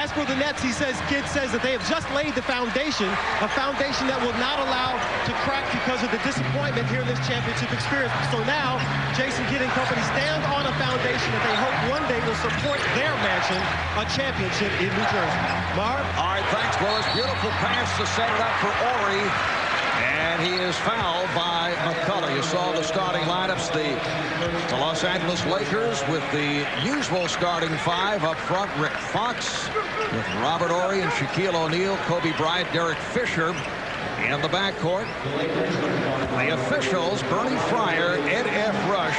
as for the Nets, Kidd says that they have just laid the foundation, a foundation that will not allow to crack because of the disappointment here in this championship experience. So now, Jason Kidd and company stand on a foundation that they hope one day will support their mansion, a championship in New Jersey. Marv? All right, thanks, Willis. Beautiful pass to set it up for Horry. And he is fouled by McCullough. You saw the starting lineups. The Los Angeles Lakers with the usual starting five up front. Rick Fox with Robert Horry and Shaquille O'Neal, Kobe Bryant, Derek Fisher in the backcourt. The officials, Bernie Fryer, Ed F. Rush,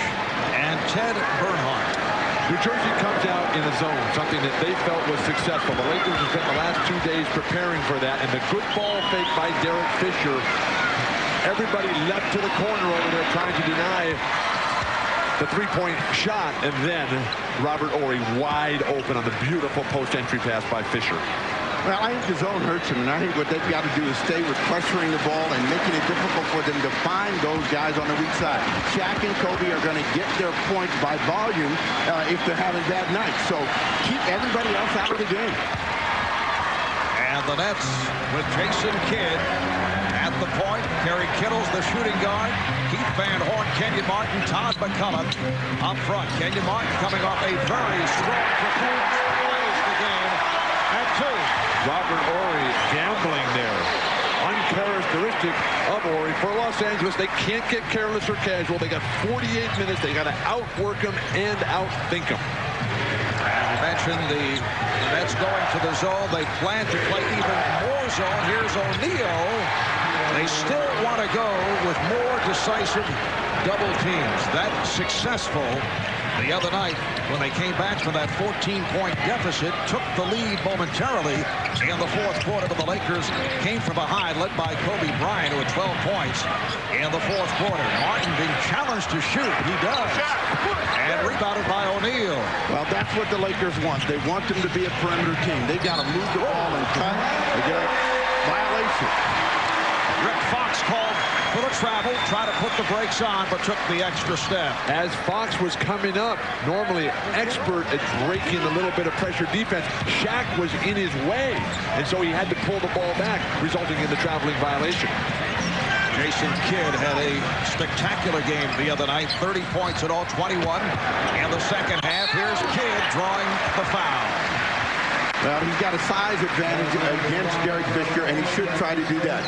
and Ted Bernhardt. New Jersey comes out in a zone, something that they felt was successful. The Lakers have spent the last 2 days preparing for that, and the good ball fake by Derek Fisher. Everybody left to the corner over there trying to deny the three-point shot, and then Robert Horry wide open on the beautiful post-entry pass by Fisher. Well, I think the zone hurts him, and I think what they've got to do is stay with pressuring the ball and making it difficult for them to find those guys on the weak side. Shaq and Kobe are going to get their points by volume if they're having bad nights. So keep everybody else out of the game. And the Nets with Jason Kidd at the point. Kerry Kittles, the shooting guard. Keith Van Horn, Kenyon Martin, Todd McCullough up front. Kenyon Martin coming off a very strong performance. Ties the game at 2. Robert Horry gambling there. Uncharacteristic of Horry. For Los Angeles, they can't get careless or casual. They got 48 minutes. They got to outwork them and outthink them. And you mentioned the Nets going to the zone. They plan to play even more zone. Here's O'Neal. They still want to go with more decisive double teams. That successful the other night when they came back from that 14-point deficit, took the lead momentarily in the fourth quarter, but the Lakers came from behind, led by Kobe Bryant, who had 12 points in the fourth quarter. Martin being challenged to shoot. He does. And rebounded by O'Neal. Well, that's what the Lakers want. They want them to be a perimeter team. They got to move the ball and cut. They get a violation. Rick Fox called for the travel, tried to put the brakes on, but took the extra step. As Fox was coming up, normally expert at breaking a little bit of pressure defense, Shaq was in his way, and so he had to pull the ball back, resulting in the traveling violation. Jason Kidd had a spectacular game the other night, 30 points in all, 21 in the second half. Here's Kidd drawing the foul. Well, he's got a size advantage against Derek Fisher, and he should try to do that.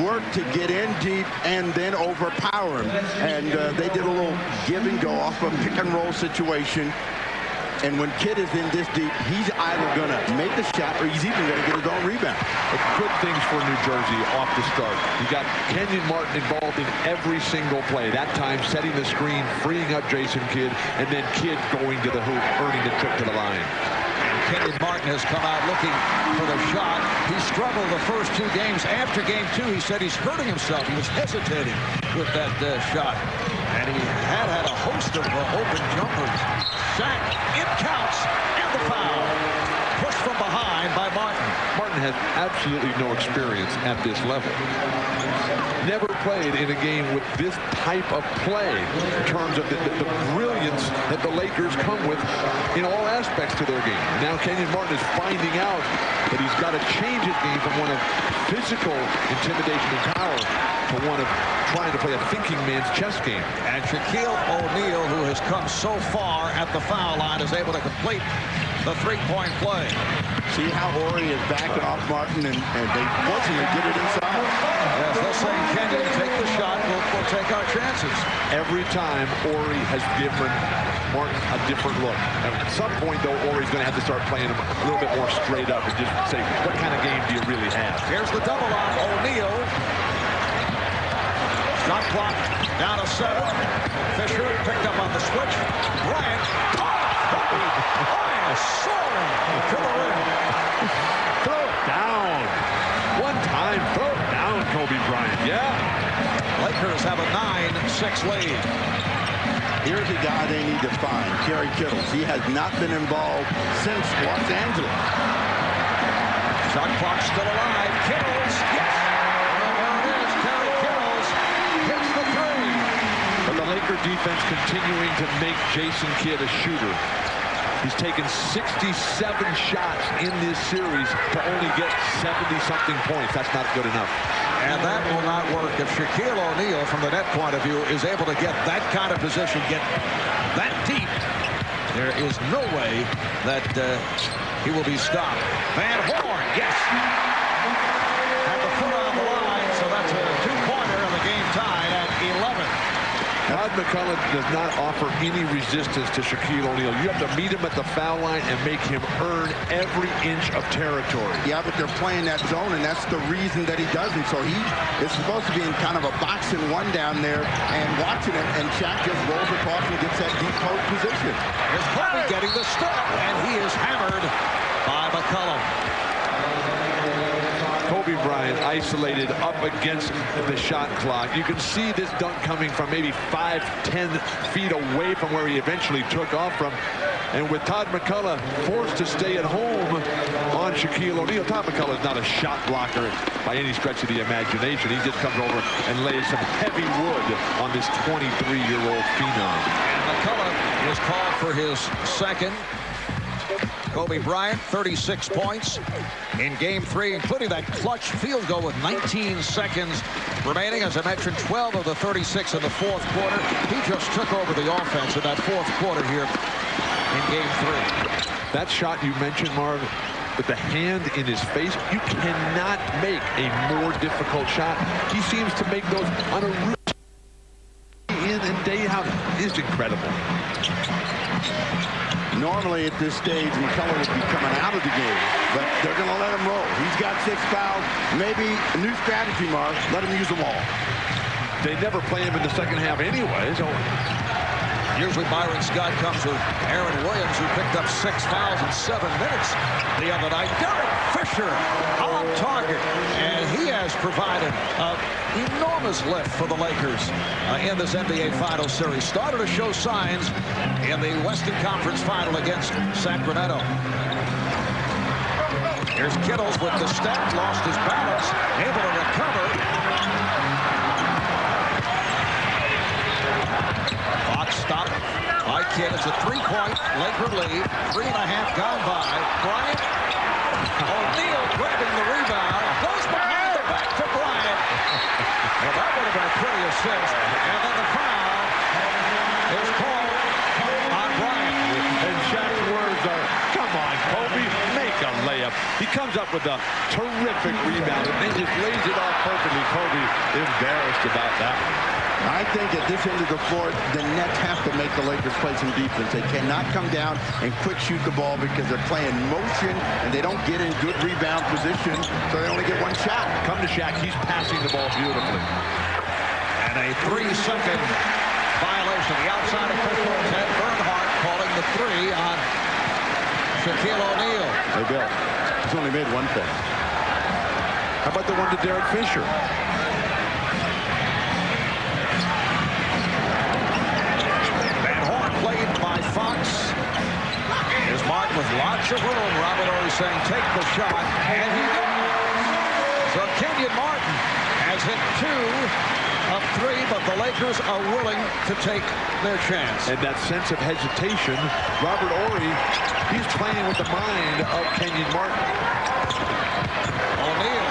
Work to get in deep and then overpower him. And they did a little give and go off a pick and roll situation. And when Kidd is in this deep, he's either going to make the shot or he's even going to get his own rebound. Good things for New Jersey off the start. You got Kenyon Martin involved in every single play. That time setting the screen, freeing up Jason Kidd, and then Kidd going to the hoop, earning the trip to the line. Kenyon Martin has come out looking for the shot. He struggled the first 2 games. After game 2, he said he's hurting himself. He was hesitating with that shot. And he had a host of open jumpers. Shaq, it counts, and the foul. Pushed from behind by Martin. Martin has absolutely no experience at this level. Never played in a game with this type of play in terms of the brilliance that the Lakers come with in all aspects to their game. Now Kenyon Martin is finding out that he's got to change his game from one of physical intimidation and power to one of trying to play a thinking man's chess game. And Shaquille O'Neal, who has come so far at the foul line, is able to complete the 3-point play. See how Horry is backing off Martin, and they fortunately get it inside. Yes, they're saying, Kenyon, take the shot. We'll take our chances. Every time Horry has given Martin a different look. And at some point, though, Horry's going to have to start playing him a little bit more straight up and just say, what kind of game do you really have? Here's the double on O'Neal. Shot clock down to 7. Fisher picked up on the switch. Bryant. Soaring to the rim. Throw it down. One time, throw it down, Kobe Bryant. Yeah. Lakers have a 9-6 lead. Here's a guy they need to find, Kerry Kittles. He has not been involved since Los Angeles. Shot clock still alive. Kittles, yes. There it is. Kerry Kittles hits the 3. But the Laker defense continuing to make Jason Kidd a shooter. He's taken 67 shots in this series to only get 70-something points. That's not good enough. And that will not work if Shaquille O'Neal, from the net point of view, is able to get that kind of position, get that deep. There is no way that he will be stopped. Van Horn, yes. Had the foot on the line, so that's a two-pointer, and the game tied at 11. Todd McCullough does not offer any resistance to Shaquille O'Neal. You have to meet him at the foul line and make him earn every inch of territory. Yeah, but they're playing that zone, and that's the reason that he doesn't. So he is supposed to be in kind of a boxing one down there and watching it, and Shaq just rolls across and gets that deep post position. Here's Horry getting the stop, and he is hammered by McCullough. Kobe Bryant isolated up against the shot clock. You can see this dunk coming from maybe 5-10 feet away from where he eventually took off from. And with Todd McCullough forced to stay at home on Shaquille O'Neal, Todd McCullough is not a shot blocker by any stretch of the imagination. He just comes over and lays some heavy wood on this 23-year-old phenom. And McCullough is called for his second. Kobe Bryant, 36 points in Game 3, including that clutch field goal with 19 seconds remaining. As I mentioned, 12 of the 36 in the fourth quarter. He just took over the offense in that fourth quarter here in Game 3. That shot you mentioned, Marv, with the hand in his face, you cannot make a more difficult shot. He seems to make those on a routine in and day out. It's incredible. Normally at this stage, McCullough would be coming out of the game, but they're going to let him roll. He's got 6 fouls. Maybe a new strategy, Mark. Let him use them all. They never play him in the second half anyway, so usually Byron Scott comes with Aaron Williams, who picked up 6 fouls in 7 minutes the other night. Derek Fisher on target, and he has provided an enormous lift for the Lakers in this NBA Finals series. Started to show signs in the Western Conference Final against Sacramento. Here's Kittles with the step, lost his balance, able to recover. Clock stopped by Kidd. It's a 3-point Laker lead. 3.5 gone by. Bryant. O'Neal grabbing the rebound. Goes behind the back to Bryant. Well, that would have been a pretty assist. And then the foul is called on Bryant. And Shaq's words are, come on, Kobe, make a layup. He comes up with a terrific rebound and then just lays it off perfectly. Kobe embarrassed about that. I think at this end of the floor, the Nets have to make the Lakers play some defense. They cannot come down and quick shoot the ball because they're playing motion and they don't get in good rebound position, so they only get 1 shot. Come to Shaq. He's passing the ball beautifully. And a 3-second violation. The outside official, Ted Bernhardt, calling the 3 on Shaquille O'Neal. Hey, Bill, he's only made 1 thing. How about the one to Derek Fisher? By Fox. Here's Martin with lots of room. Robert Horry saying, take the shot. And he does. So Kenyon Martin has hit 2 of 3, but the Lakers are willing to take their chance. And that sense of hesitation, Robert Horry, he's playing with the mind of Kenyon Martin. O'Neal.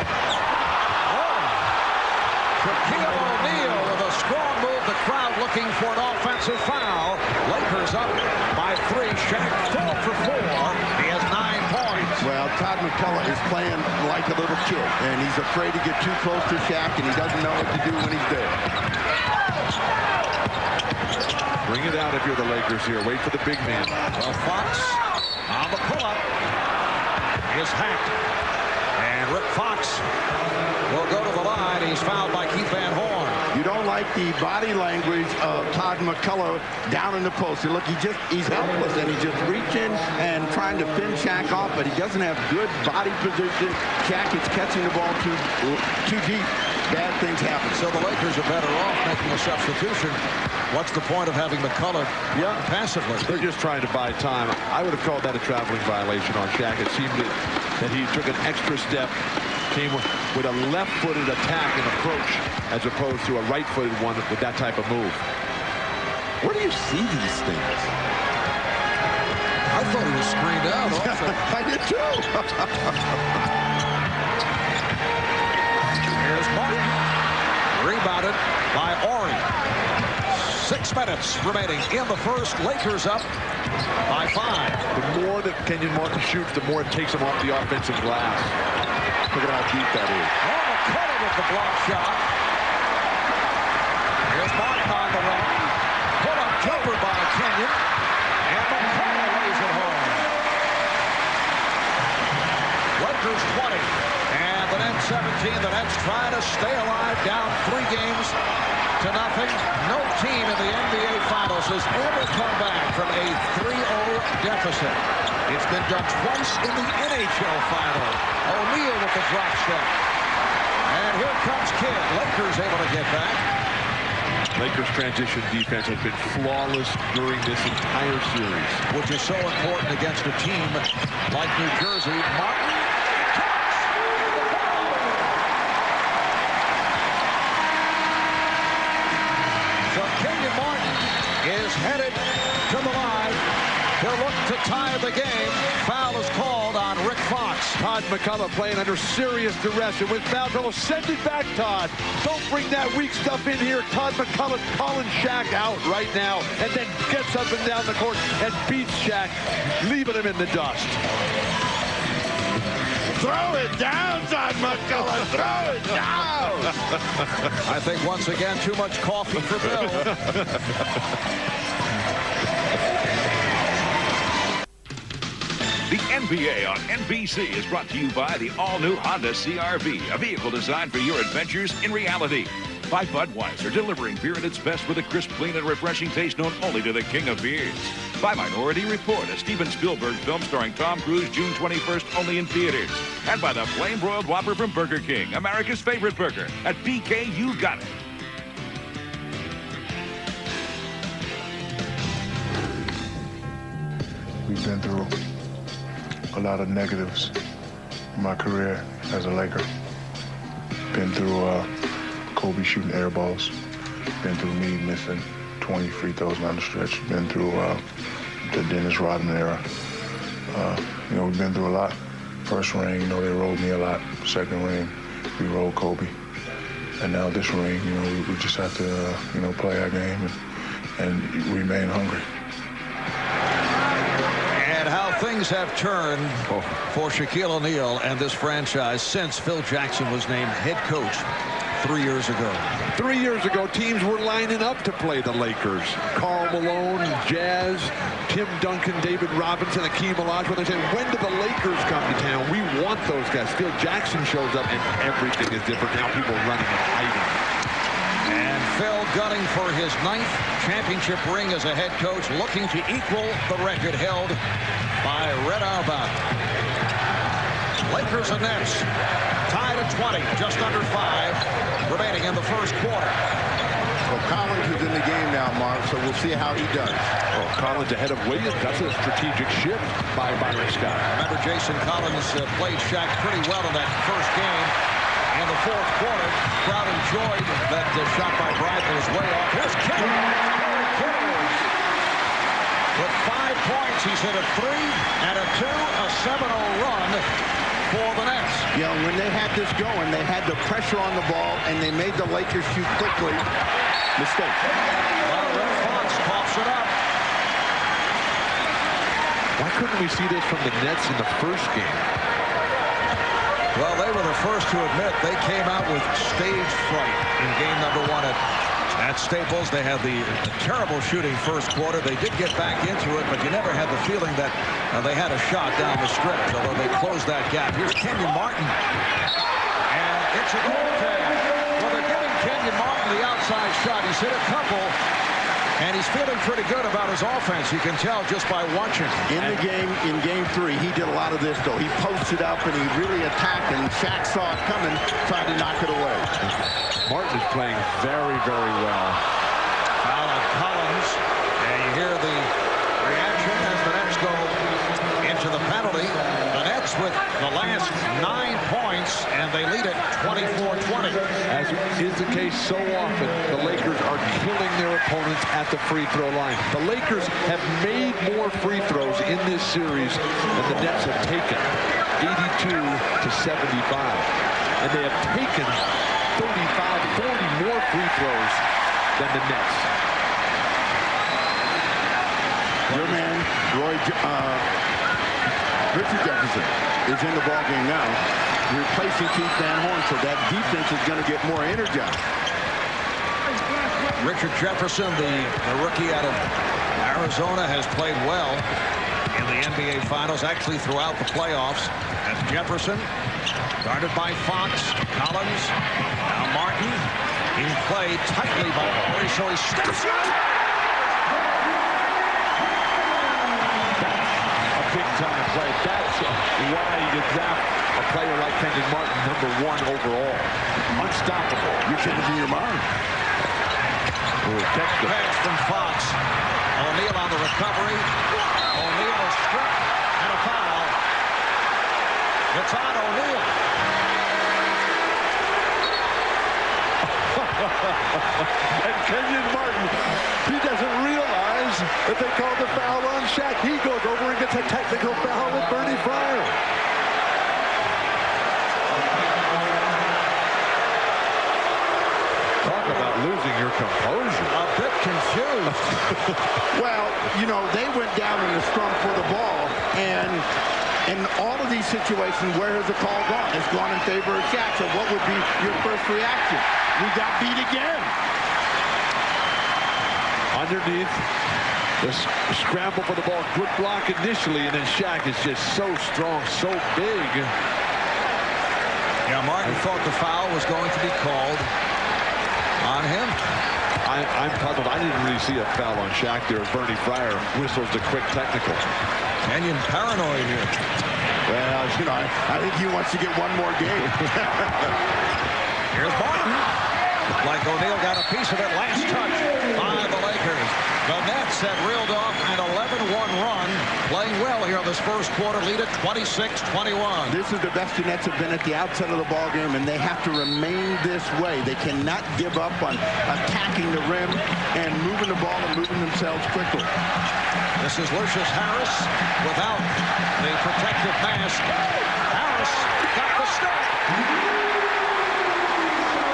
Oh. Shaquille O'Neal with a strong move. The crowd looking for an offensive foul. Lakers up by 3. Shaq 4 for 4. He has 9 points. Well, Todd McCullough is playing like a little kid, and he's afraid to get too close to Shaq, and he doesn't know what to do when he's there. Bring it out if you're the Lakers here. Wait for the big man. Well, Fox on the pull-up is hacked. And Rick Fox will go to the line. He's fouled by Keith Van Horn. You don't like the body language of Todd McCullough down in the post. Look, he's helpless, and he's just reaching and trying to fend Shaq off, but he doesn't have good body position. Shaq is catching the ball too deep. Bad things happen. So the Lakers are better off making a substitution. What's the point of having McCullough passively? They're just trying to buy time. I would have called that a traveling violation on Shaq. It seemed that he took an extra step, came with a left-footed attack and approach as opposed to a right-footed one with that type of move. Where do you see these things? I thought he was screened out. Also. I did too. Here's Martin. Rebounded by Horry. 6 minutes remaining in the first. Lakers up by 5. The more that Kenyon Martin shoots, the more it takes him off the offensive glass. Look at how deep that is. Oh, McCullough with the block shot. Here's Martin on the run. Put up jumper by Kenyon. And McCullough lays it home. Lakers 20. And the Nets 17. The Nets trying to stay alive, down 3 games to nothing. No team in the NBA Finals has ever come back from a 3-0 deficit. It's been done twice in the NHL Final. O'Neal with the drop step. And here comes Kidd. Lakers able to get back. Lakers transition defense has been flawless during this entire series, which is so important against a team like New Jersey. Martin. So Kenyon Martin is headed to the line to look to tie the game. Foul is called on Rick Fox. Todd McCullough playing under serious duress. And with foul trouble, send it back, Todd. Don't bring that weak stuff in here. Todd McCullough calling Shaq out right now and then gets up and down the court and beats Shaq, leaving him in the dust. Throw it down, Todd McCullough. Throw it down. I think once again too much coffee for Bill. The NBA on NBC is brought to you by the all-new Honda CR-V, a vehicle designed for your adventures in reality. By Budweiser, delivering beer at its best with a crisp, clean, and refreshing taste known only to the king of beers. By Minority Report, a Steven Spielberg film starring Tom Cruise, June 21st, only in theaters. And by the Flame-Broiled Whopper from Burger King, America's favorite burger. At BK, you got it. We've been through a lot of negatives in my career as a Laker. Been through Kobe shooting air balls. Been through me missing 20 free throws down the stretch. Been through the Dennis Rodman era. We've been through a lot. First ring, they rolled me a lot. Second ring, we rolled Kobe. And now this ring, we just have to, play our game and remain hungry. And how things have turned for Shaquille O'Neal and this franchise since Phil Jackson was named head coach 3 years ago. 3 years ago, teams were lining up to play the Lakers. Karl Malone, Jazz, Tim Duncan, David Robinson, Akeem Olajuwon. They said, when do the Lakers come to town? We want those guys. Phil Jackson shows up, and everything is different now. People running and hiding. And Phil gunning for his 9th championship ring as a head coach, looking to equal the record held by Red Auerbach. Lakers and Nets tied at 20, just under 5 remaining in the first quarter. Well, Collins is in the game now, Mark, so we'll see how he does. Well, Collins ahead of Williams. That's a strategic shift by Byron Scott. Remember, Jason Collins played Shaq pretty well in that first game. In the fourth quarter, crowd enjoyed that shot by Bryant that was way off. Here's Kittles. With 5 points, he's hit a 3 and a 2, a 7-0 run for the Nets. When they had this going, they had the pressure on the ball, and they made the Lakers shoot quickly. Mistake. Well, Red Fox pops it up. Why couldn't we see this from the Nets in the first game? Well, they were the first to admit they came out with stage fright in game number 1 at Staples. They had the terrible shooting first quarter. They did get back into it, but you never had the feeling that they had a shot down the stretch, although they closed that gap. Here's Kenyon Martin. And it's a goal tag. Well, they're giving Kenyon Martin the outside shot. He's hit a couple, and he's feeling pretty good about his offense. You can tell just by watching. In the game, in game 3, he did a lot of this, though. He posted up, and he really attacked, and Shaq saw it coming, tried to knock it away. Martin is playing very, very well. Foul on Collins, and you hear the reaction as the Nets go into the penalty. The Nets with the last 9 points points, and they lead it 24-20. As is the case so often, the Lakers are killing their opponents at the free throw line. The Lakers have made more free throws in this series than the Nets have taken, 82-75. And they have taken 35, 40 more free throws than the Nets. Your man, Richard Jefferson, is in the ballgame now, replacing Keith Van Horn, so that defense is going to get more energized. Richard Jefferson, the rookie out of Arizona, has played well in the NBA Finals, actually throughout the playoffs. As Jefferson, guarded by Fox, Collins, now Martin, being played tightly by Horry, so he steps up. Big-time play. That's why you draft a player like Kenyon Martin, #1 overall. Unstoppable. You're changing your mind. Pass from Fox. O'Neal on the recovery. O'Neal is stripped and a foul. It's on O'Neal. And Kenyon Martin, he doesn't realize that they called the foul on Shaq. He goes over and gets a technical foul with Bernie Fryer. Talk about losing your composure. A bit confused. Well, you know, they went down in the scrum for the ball, and in all of these situations, where has the call gone? It's gone in favor of Shaq. So what would be your first reaction? We got beat again. Underneath, the scramble for the ball. Good block initially, and then Shaq is just so strong, so big. Yeah, Martin thought the foul was going to be called on him. I'm puzzled. I didn't really see a foul on Shaq there as Bernie Fryer whistles the quick technical. Kenyon paranoid here. Well, you know, I think he wants to get one more game. Here's Martin. Looked like O'Neal got a piece of it. Last touch by the Lakers. The Nets have reeled off an 11-1 run. Playing well here in this first quarter. Lead at 26-21. This is the best the Nets have been at the outset of the ball game, and they have to remain this way. They cannot give up on attacking the rim and moving the ball and moving themselves quickly. This is Lucius Harris without the protective mask. Harris got the stop.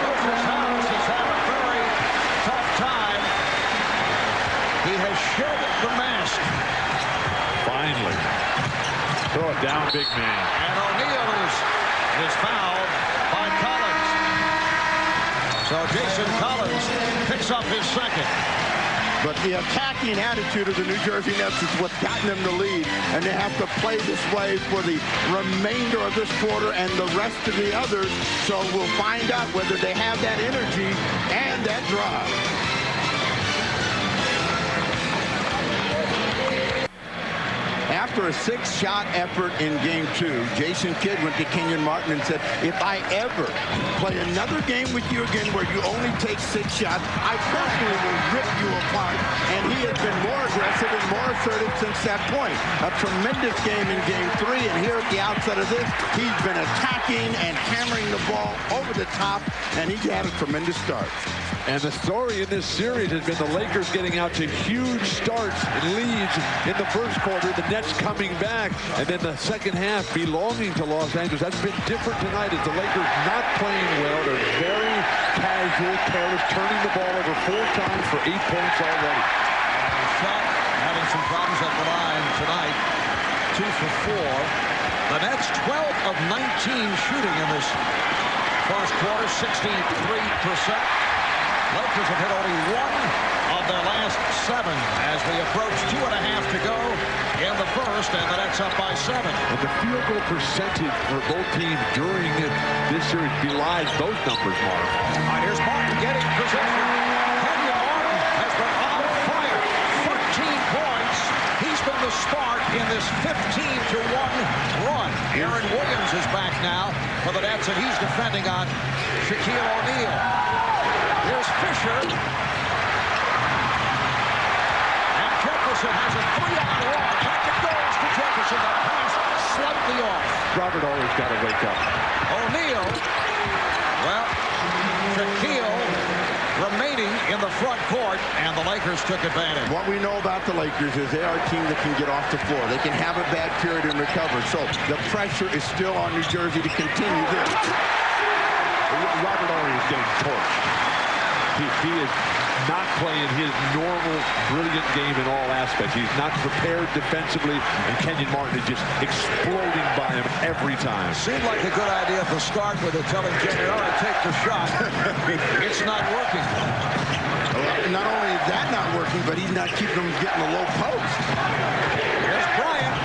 Lucius Harris has had a very tough time. He has shed the mask. Finally. Throw it down, big man. And O'Neal is fouled by Collins. So Jason Collins picks up his second. But the attacking attitude of the New Jersey Nets is what's gotten them the lead, and they have to play this way for the remainder of this quarter and the rest of the others. So we'll find out whether they have that energy and that drive. After a 6-shot effort in Game 2, Jason Kidd went to Kenyon Martin and said, if I ever play another game with you again where you only take 6 shots, I personally will rip you apart. And he has been more aggressive and more assertive since that point. A tremendous game in Game 3, and here at the outset of this, he's been attacking and hammering the ball over the top, and he had a tremendous start. And the story in this series has been the Lakers getting out to huge starts and leads in the first quarter, the Nets coming back, and then the second half belonging to Los Angeles. That's been different tonight as the Lakers not playing well. They're very casual, careless, turning the ball over 4 times for 8 points already. Shot having some problems at the line tonight. 2 for 4. The Nets 12 of 19 shooting in this first quarter, 63%. Lakers have hit only 1 of their last 7 as we approach 2.5 to go in the first, and the Nets up by 7. And the field goal percentage for both teams during this series belies those numbers, Mark. All right, here's Martin getting possession. Kenyon Martin has been on fire. 13 points. He's been the spark in this 15-1 run. Aaron Williams is back now for the Nets, and he's defending on Shaquille O'Neal. Here's Fisher. And Jefferson has a 3-on-1. Back it goes to Jefferson. That pass slightly off. Robert always got to wake up. O'Neal Well, Shaquille remaining in the front court, and the Lakers took advantage. What we know about the Lakers is they are a team that can get off the floor. They can have a bad period and recover. So the pressure is still on New Jersey to continue this. Robert Horry is getting torched. He is not playing his normal, brilliant game in all aspects. He's not prepared defensively, and Kenyon Martin is just exploding by him every time. Seemed like a good idea to start with it, telling Kenyon, all right, take the shot. It's not working. Not only is that not working, but he's not keeping them getting the low post. Here's Bryant.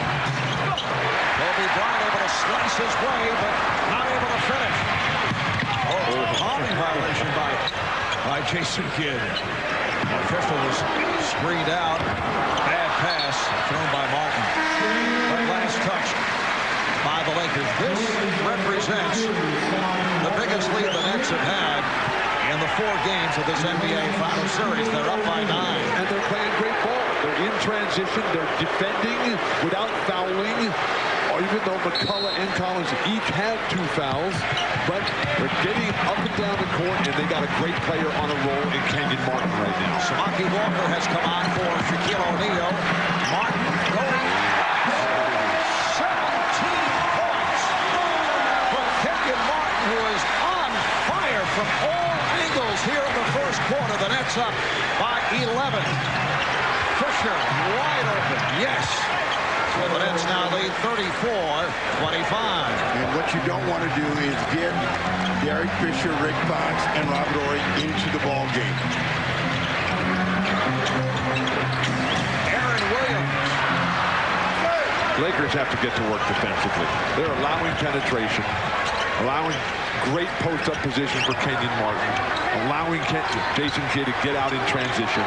Kobe Bryant able to slice his way, but not able to finish. Fouling violation by Jason Kidd. The official was screened out. Bad pass thrown by Martin. But last touch by the Lakers. This represents the biggest lead the Nets have had in the 4 games of this NBA Final Series. They're up by 9. And they're playing great ball. They're in transition. They're defending without fouling. Even though McCullough and Collins each have 2 fouls, but they're getting up and down the court, and they got a great player on a roll in Kenyon Martin right now. Samaki Walker has come on for Shaquille O'Neal. Martin going 17 points for Kenyon Martin, who is on fire from all angles here in the first quarter. The Nets up by 11. Fisher wide open. Yes. So the Nets now lead 34-25. And what you don't want to do is get Derek Fisher, Rick Fox, and Robert Horry into the ball game. Aaron Williams. Lakers have to get to work defensively. They're allowing penetration, allowing great post-up position for Kenyon Martin, allowing Jason Kidd to get out in transition.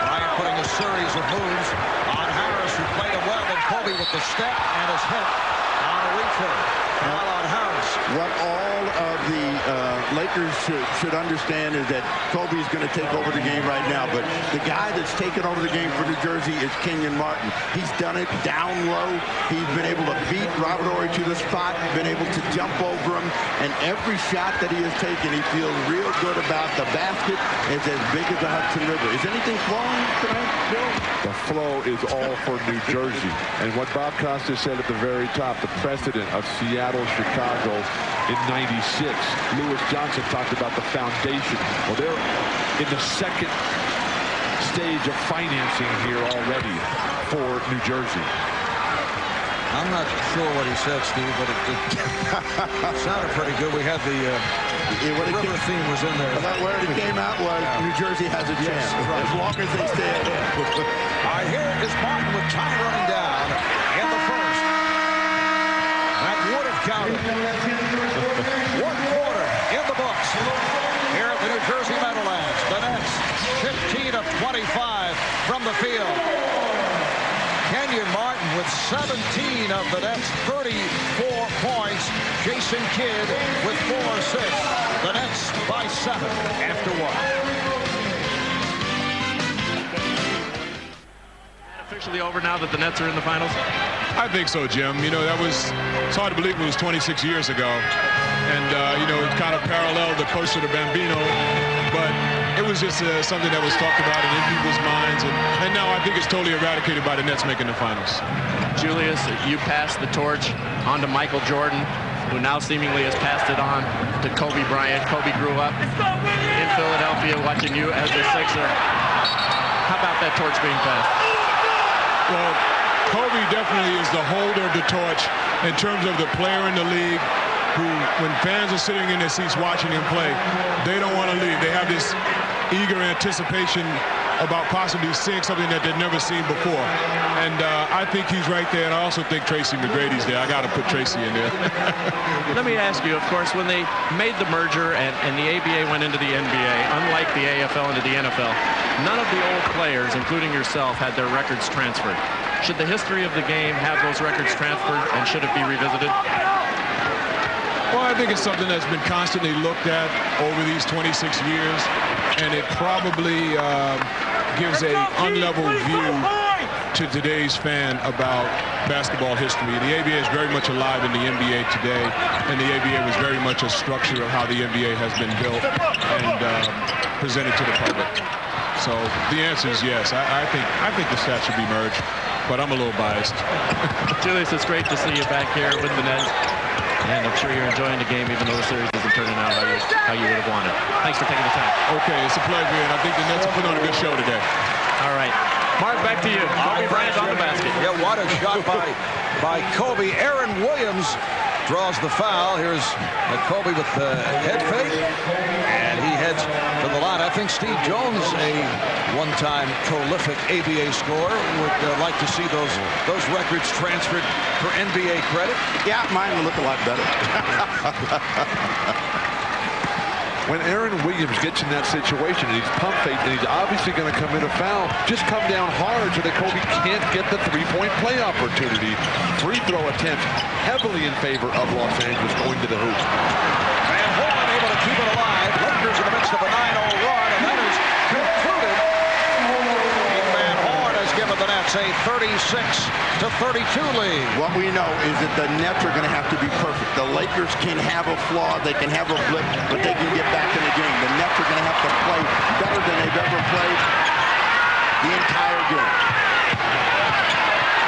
Bryant putting a series of moves on Harris, who played it well, and Kobe with the step and his hit on a return. Foul on Harris. What all of the Lakers should understand is that Kobe is going to take over the game right now, but the guy that's taken over the game for New Jersey is Kenyon Martin. He's done it down low. He's been able to beat Robert Horry to the spot, been able to jump over him, and every shot that he has taken, he feels real good about. The basket is as big as the Hudson River. Is anything flowing tonight, Bill? The flow is all for New Jersey. And what Bob Costa said at the very top, the precedent of Seattle, Chicago in '96. Lewis Johnson talked about the foundation. Well, they're in the second stage of financing here already for New Jersey. I'm not sure what he said, Steve, but it sounded pretty good. We had the river theme was in there. Where it came out was New Jersey has a chance, as long as they stay ahead. All right, here is Martin with time running down in the first. That would have counted. 1 quarter in the books here at the New Jersey Meadowlands. The Nets 15 of 25 from the field. Kenyon Martin with 17 of the Nets' 34 points. Jason Kidd with 4 assists. The Nets by 7 after 1. Officially over now that the Nets are in the finals? I think so, Jim. You know, it's hard to believe it was 26 years ago. And, you know, it kind of paralleled the Coach of the Bambino. But it was just something that was talked about and in people's minds. And now I think it's totally eradicated by the Nets making the finals. Julius, you passed the torch on to Michael Jordan, who now seemingly has passed it on to Kobe Bryant. Kobe grew up in Philadelphia watching you as a Sixer. How about that torch being passed? Well, Kobe definitely is the holder of the torch in terms of the player in the league who, when fans are sitting in their seats watching him play, they don't want to leave. They have this eager anticipation about possibly seeing something that they've never seen before. And I think he's right there, and I also think Tracy McGrady's there. I got to put Tracy in there. Let me ask you, of course, when they made the merger and the ABA went into the NBA, unlike the AFL into the NFL, none of the old players, including yourself, had their records transferred. Should the history of the game have those records transferred, and should it be revisited? Well, I think it's something that's been constantly looked at over these 26 years, and it probably gives a unleveled view to today's fan about basketball history. The ABA is very much alive in the NBA today, and the ABA was very much a structure of how the NBA has been built and presented to the public. So the answer is yes. I think the stats should be merged, but I'm a little biased. Julius, it's great to see you back here with the Nets, and I'm sure you're enjoying the game, even though the series isn't turning out how you would have wanted. Thanks for taking the time. Okay, it's a pleasure, and I think the Nets will put on a good show today. All right. Mark, back to you. Kobe Bryant on the basket. Yeah, what a shot by Kobe. Aaron Williams draws the foul. Here's Kobe with the head fake, and he heads to the line. I think Steve Jones, a one-time prolific ABA scorer, would like to see those records transferred for NBA credit. Yeah, mine would look a lot better. When Aaron Williams gets in that situation and he's pump fake and he's obviously going to commit a foul, just come down hard so that Kobe can't get the three-point play opportunity. Free throw attempt heavily in favor of Los Angeles going to the hoop. Van Horn able to keep it alive. Lakers in the midst of a 9-0 run, and that is concluded. Van Horn has given the Nets a 36-32 lead. What we know is that the Nets are going to have to be perfect. The Lakers can have a flaw, they can have a blip, but they can get back in the game. The Nets are going to have to play better than they've ever played the entire game.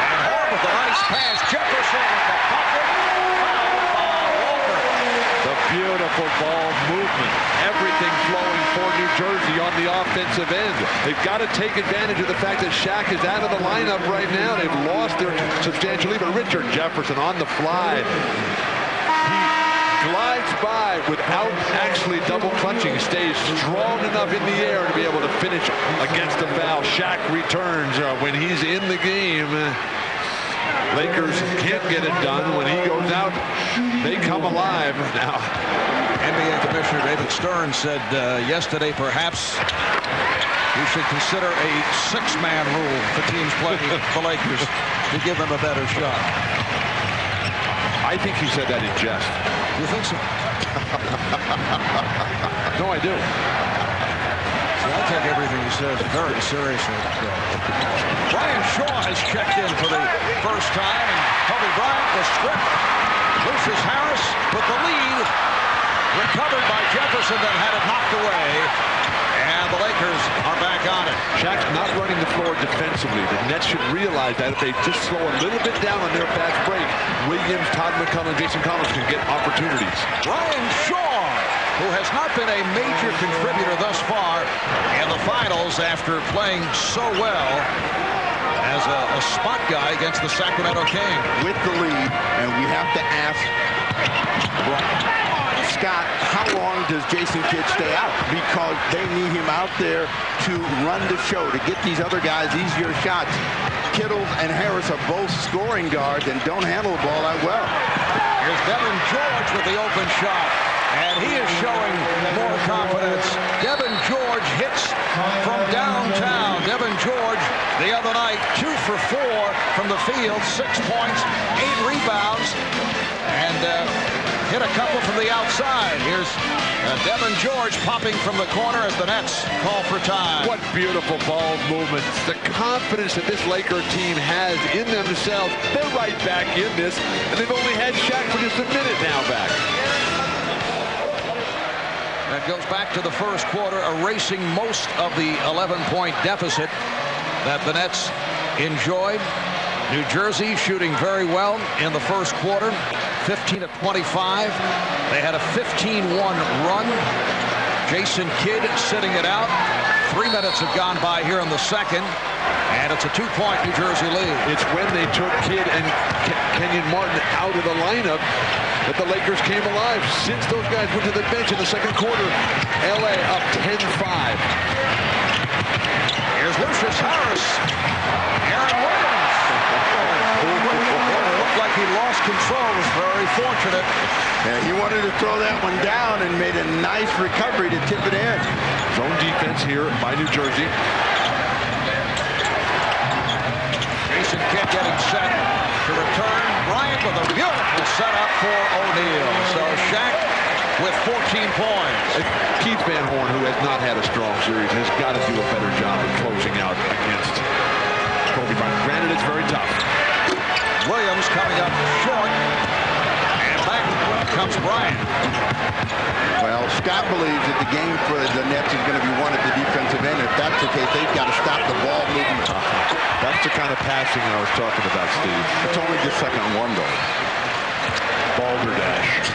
And Horn with a nice pass. Jefferson with the bucket. Walker. The beautiful ball movement. Everything flowing for New Jersey on the offensive end. They've got to take advantage of the fact that Shaq is out of the lineup right now. They've lost their substantial lead, but Richard Jefferson on the fly. He glides by without actually double clutching. Stays strong enough in the air to be able to finish against the foul. Shaq returns when he's in the game. Lakers can't get it done. When he goes out, they come alive now. NBA Commissioner David Stern said yesterday perhaps we should consider a six-man rule for teams playing the Lakers to give them a better shot. I think he said that in jest. You think so? No, I do. See, I take everything he says very seriously. Brian Shaw has checked in for the first time, and Kobe Bryant was stripped. Lucius Harris with the lead. Recovered by Jefferson, then had it knocked away. And the Lakers are back on it. Shaq's not running the floor defensively. The Nets should realize that if they just slow a little bit down on their fast break, Williams, Todd McCullough, and Jason Collins can get opportunities. Brian Shaw, who has not been a major contributor thus far in the finals after playing so well as a spot guy against the Sacramento Kings. With the lead, and we have to ask Scott, how long does Jason Kidd stay out? Because they need him out there to run the show, to get these other guys easier shots. Kittles and Harris are both scoring guards and don't handle the ball that well. Here's Devin George with the open shot, and he is showing more confidence. Devin George hits from downtown. Devin George the other night, 2 for 4 from the field, 6 points, 8 rebounds, and hit a couple from the outside. Here's Devin George popping from the corner as the Nets call for time. What beautiful ball movements. The confidence that this Laker team has in themselves. They're right back in this, and they've only had Shaq for just a minute now back. That goes back to the first quarter, erasing most of the 11-point deficit that the Nets enjoyed. New Jersey shooting very well in the first quarter, 15 of 25. They had a 15-1 run. Jason Kidd sitting it out. 3 minutes have gone by here in the second, and it's a 2-point New Jersey lead. It's when they took Kidd and Kenyon Martin out of the lineup that the Lakers came alive. Since those guys went to the bench in the second quarter, LA up 10-5. Here's Lucius Harris. Aaron Williams. Looked like he lost control. Was very fortunate. Yeah, he wanted to throw that one down and made a nice recovery to tip it in. Zone defense here by New Jersey. Jason Kidd getting set to return. Bryant with a beautiful setup for O'Neal. So Shaq with 14 points. Keith Van Horn, who has not had a strong series, has got to do a better job of closing out against Kobe Bryant. Granted, it's very tough. Williams coming up short. And back comes Bryant. Well, Scott believes that the game for the Nets is going to be won at the defensive end. If that's the case, they've got to stop the ball moving. That's the kind of passing I was talking about, Steve. It's only just second and one, though. Balderdash.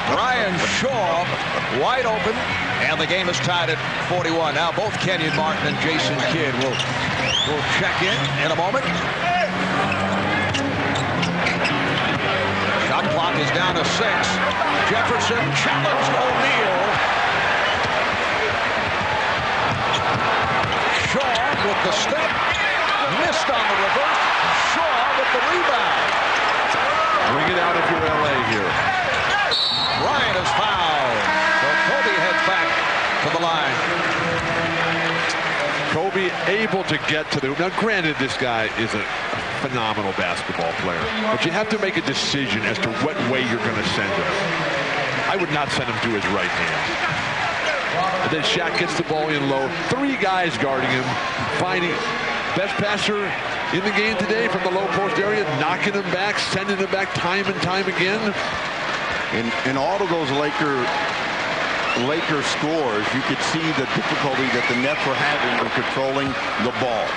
Brian Shaw wide open, and the game is tied at 41. Now both Kenyon Martin and Jason Kidd will check in a moment. Shot clock is down to 6. Jefferson challenged O'Neal. Shaw with the step, missed on the reverse. Shaw with the rebound. Bring it out if you're LA here. Bryant is fouled. So Kobe heads back to the line. Kobe able to get to the... Now, granted, this guy is a phenomenal basketball player, but you have to make a decision as to what way you're going to send him. I would not send him to his right hand. And then Shaq gets the ball in low. 3 guys guarding him, finding best passer in the game today from the low post area, knocking him back, sending him back time and time again. In all of those Laker scores, you could see the difficulty that the Nets were having in controlling the ball.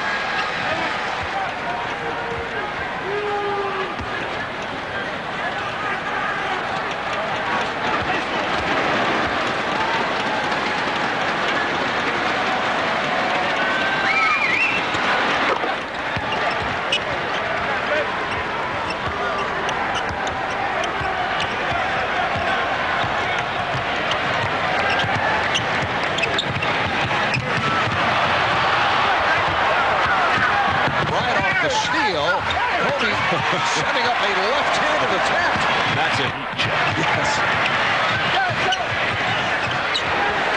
Setting up a left-handed attempt. That's a heat check. Yes.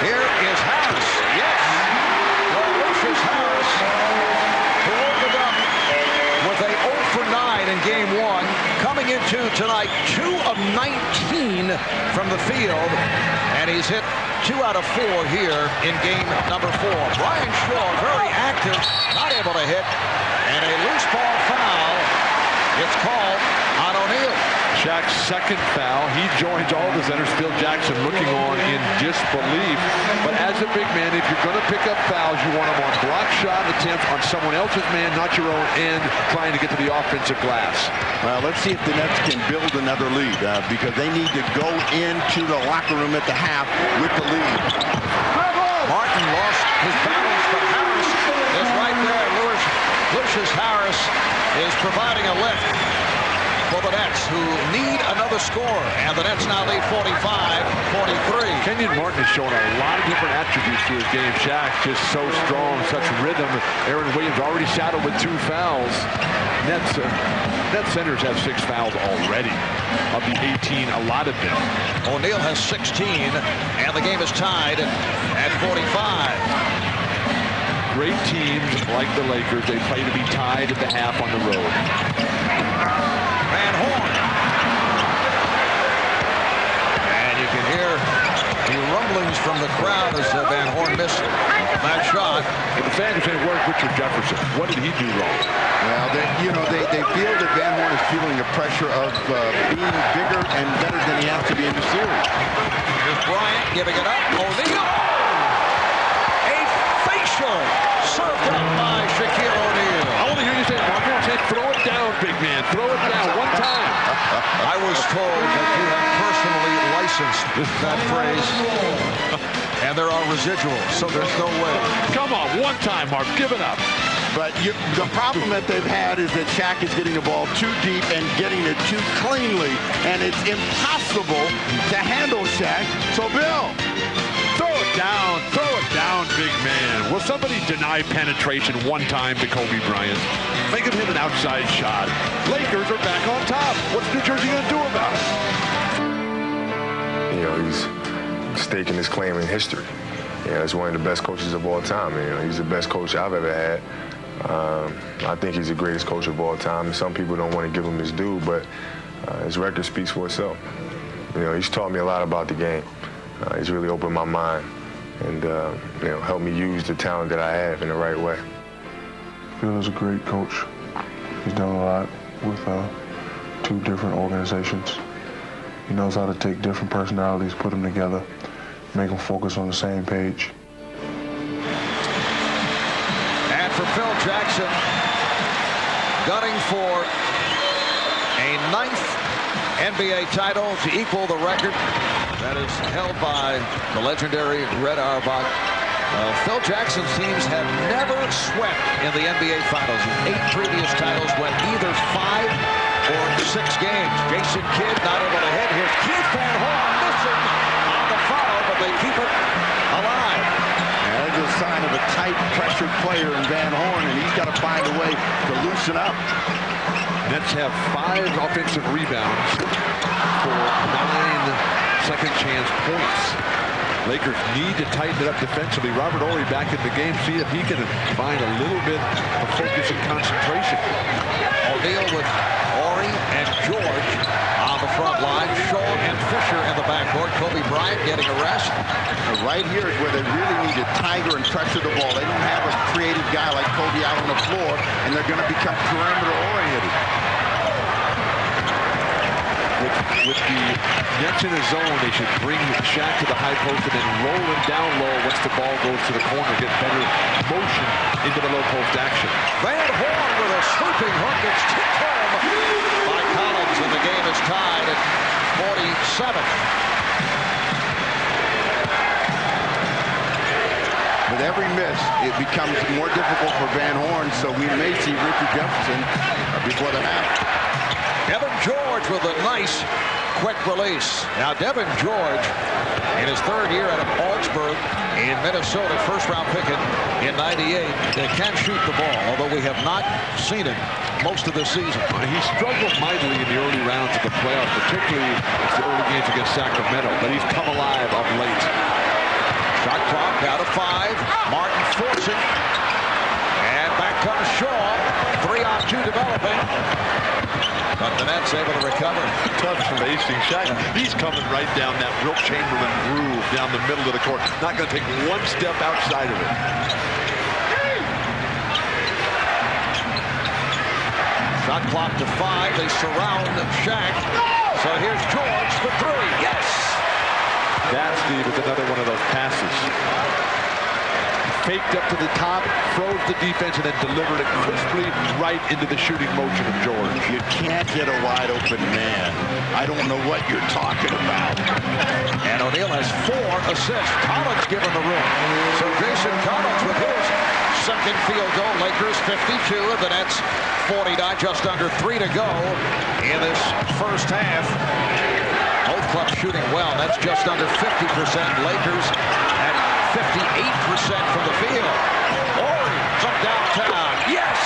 Here is Harris. Yes. Delicious Harris, who opened up with a 0 for 9 in game 1. Coming into tonight, 2 of 19 from the field. And he's hit 2 out of 4 here in game number 4. Brian Shaw, very active, not able to hit. And a loose ball foul. It's called on O'Neal. Shaq's second foul. He joins all the centers. Phil Jackson looking on in disbelief. But as a big man, if you're going to pick up fouls, you want them on block shot attempts on someone else's man, not your own, and trying to get to the offensive glass. Well, let's see if the Nets can build another lead because they need to go into the locker room at the half with the lead. Martin lost his balance, but Harris is right there. Lucius Harris is providing a lift for the Nets, who need another score. And the Nets now lead 45-43. Kenyon Martin has shown a lot of different attributes to his game. Shaq just so strong, such rhythm. Aaron Williams already saddled with 2 fouls. Nets centers have 6 fouls already of the 18 allotted them. O'Neal has 16, and the game is tied at 45. Great teams like the Lakers, they play to be tied at the half on the road. Van Horn. And you can hear the rumblings from the crowd as Van Horn missed that shot. But the fans are saying, where's Richard Jefferson? What did he do wrong? Well, they feel that Van Horn is feeling the pressure of being bigger and better than he has to be in the series. Here's Bryant giving it up. O'Neal. Served up by Shaquille O'Neal. I want to hear you say, Marco, say, throw it down, big man. Throw it down one time. I was told that you have personally licensed that phrase. And there are residuals, so there's no way. Come on, one time, Mark. Give it up. But the problem that they've had is that Shaq is getting the ball too deep and getting it too cleanly. And it's impossible to handle Shaq. So, Bill. Throw it down, big man. Will somebody deny penetration one time to Kobe Bryant? Think of him an outside shot. Lakers are back on top. What's New Jersey going to do about it? You know, he's staking his claim in history. You know, he's one of the best coaches of all time. You know, he's the best coach I've ever had. I think he's the greatest coach of all time. Some people don't want to give him his due, but his record speaks for itself. You know, he's taught me a lot about the game. He's really opened my mind and, you know, helped me use the talent that I have in the right way. Phil is a great coach. He's done a lot with 2 different organizations. He knows how to take different personalities, put them together, make them focus on the same page. And for Phil Jackson, gunning for a 9th NBA title to equal the record that is held by the legendary Red Auerbach. Phil Jackson's teams have never swept in the NBA Finals. 8 previous titles went either 5 or 6 games. Jason Kidd not able to hit. Here's Keith Van Horn missing on the follow, but they keep it alive. There's a sign of a tight, pressured player in Van Horn, and he's got to find a way to loosen up. Nets have 5 offensive rebounds for 9 second chance points. Lakers need to tighten it up defensively. Robert Horry back in the game. See if he can find a little bit of focus and concentration. O'Neal with Horry and George on the front line. Shaw and Fisher in the backcourt. Kobe Bryant getting a rest. Right here is where they really need to tiger and pressure the ball. They don't have a creative guy like Kobe out on the floor, and they're going to become perimeter oriented. With the Nets in a zone, they should bring Shaq to the high post and then roll him down low once the ball goes to the corner. Get better motion into the low post action. Van Horn with a sweeping hook. It's tipped home by Collins, and the game is tied at 47. With every miss, it becomes more difficult for Van Horn, so we may see Richard Jefferson before the half. Devin George with a nice quick release. Now Devin George in his 3rd year out of Augsburg in Minnesota, first-round pick in '98. They can shoot the ball, although we have not seen it most of the season. He struggled mightily in the early rounds of the playoffs, particularly the early games against Sacramento, but he's come alive of late. Shot clock down to 5. Martin forcing. And back comes Shaw. 3-on-2 developing. But the Nets able to recover. Tough spacing shot. He's coming right down that Wilt Chamberlain groove down the middle of the court. Not going to take one step outside of it. Shot clock to 5. They surround Shaq. So here's George for 3. Yes! That, Steve, is another one of those passes. Faked up to the top, froze the defense, and then delivered it crisply right into the shooting motion of George. You can't hit a wide open man. I don't know what you're talking about. And O'Neal has 4 assists. Collins given the room. So Jason Collins with his 2nd field goal. Lakers 52, and the Nets 49, just under 3 to go in this first half. Both clubs shooting well. That's just under 50%. Lakers at 58% from the field. Horry from downtown. Yes!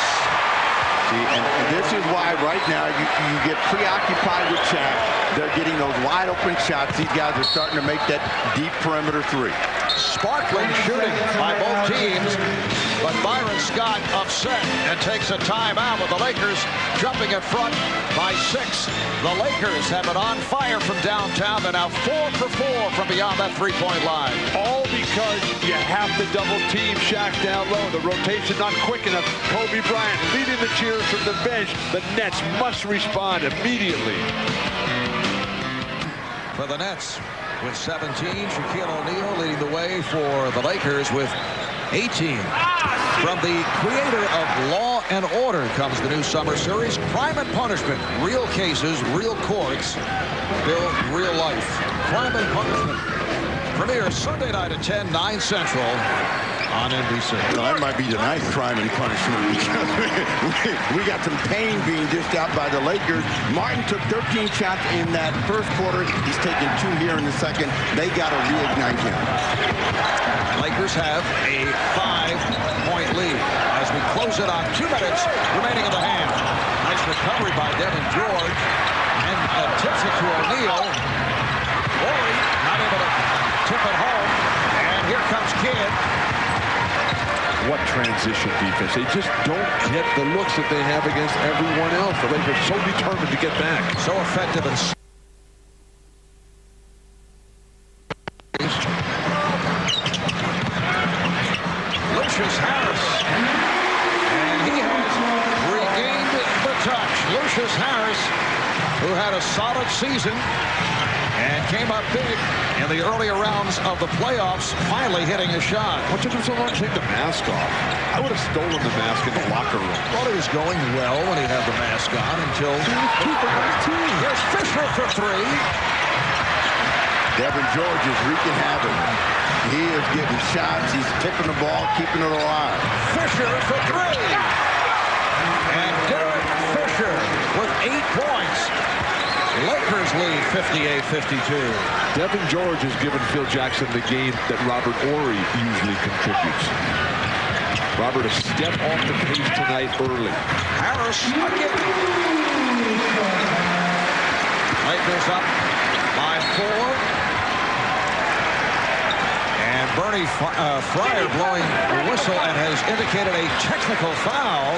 See, and this is why right now you get preoccupied with Shaq. They're getting those wide open shots. These guys are starting to make that deep perimeter 3. Sparkling shooting by both teams, but Byron Scott upset and takes a timeout with the Lakers jumping in front by 6. The Lakers have it on fire from downtown. They're now 4 for 4 from beyond that 3-point line. All because you have to double team Shaq down low. The rotation not quick enough. Kobe Bryant leading the cheers from the bench. The Nets must respond immediately. For the Nets with 17, Shaquille O'Neal leading the way for the Lakers with 18. From the creator of Law and Order comes the new summer series, Crime and Punishment. Real cases, real courts, build real life. Crime and Punishment premieres Sunday night at 10, 9 Central on NBC. Well, that might be tonight's Crime and Punishment because we got some pain being dished out by the Lakers. Martin took 13 shots in that first quarter. He's taken 2 here in the second. They got to reignite him. Lakers have a 5-point lead as we close it on 2 minutes remaining in the hand. Nice recovery by Devin George and tips it to O'Neal. Horry not able to tip it home, and here comes Kidd. What transition defense. They just don't get the looks that they have against everyone else. The Lakers so determined to get back. So effective and Lucius Harris. And he has had a solid season and came up big in the earlier rounds of the playoffs, finally hitting a shot. What took him so long to take the mask off? I would have stolen the mask in the locker room. Thought he was going well when he had the mask on until 2 for 19. Here's Fisher for three. Devin George is wreaking havoc. He is getting shots. He's tipping the ball, keeping it alive. Fisher for three. And Derek Fisher with 8 points. Lakers lead 58-52. Devin George has given Phil Jackson the game that Robert Horry usually contributes. Robert a step off the pace tonight early. Harris again. Lakers up by 4. And Bernie Fryer blowing the whistle and has indicated a technical foul.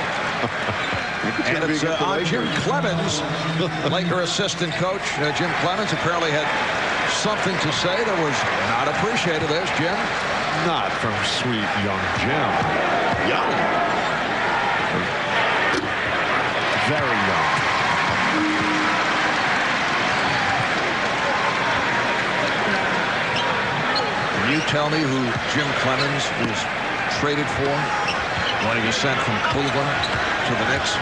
And it's on Jim Clemens, Laker assistant coach. Jim Clemens apparently had something to say that was not appreciated. There's Jim. Not from sweet young Jim. Young. Very young. Can you tell me who Jim Clemens was traded for when he was sent from Cleveland to the Knicks?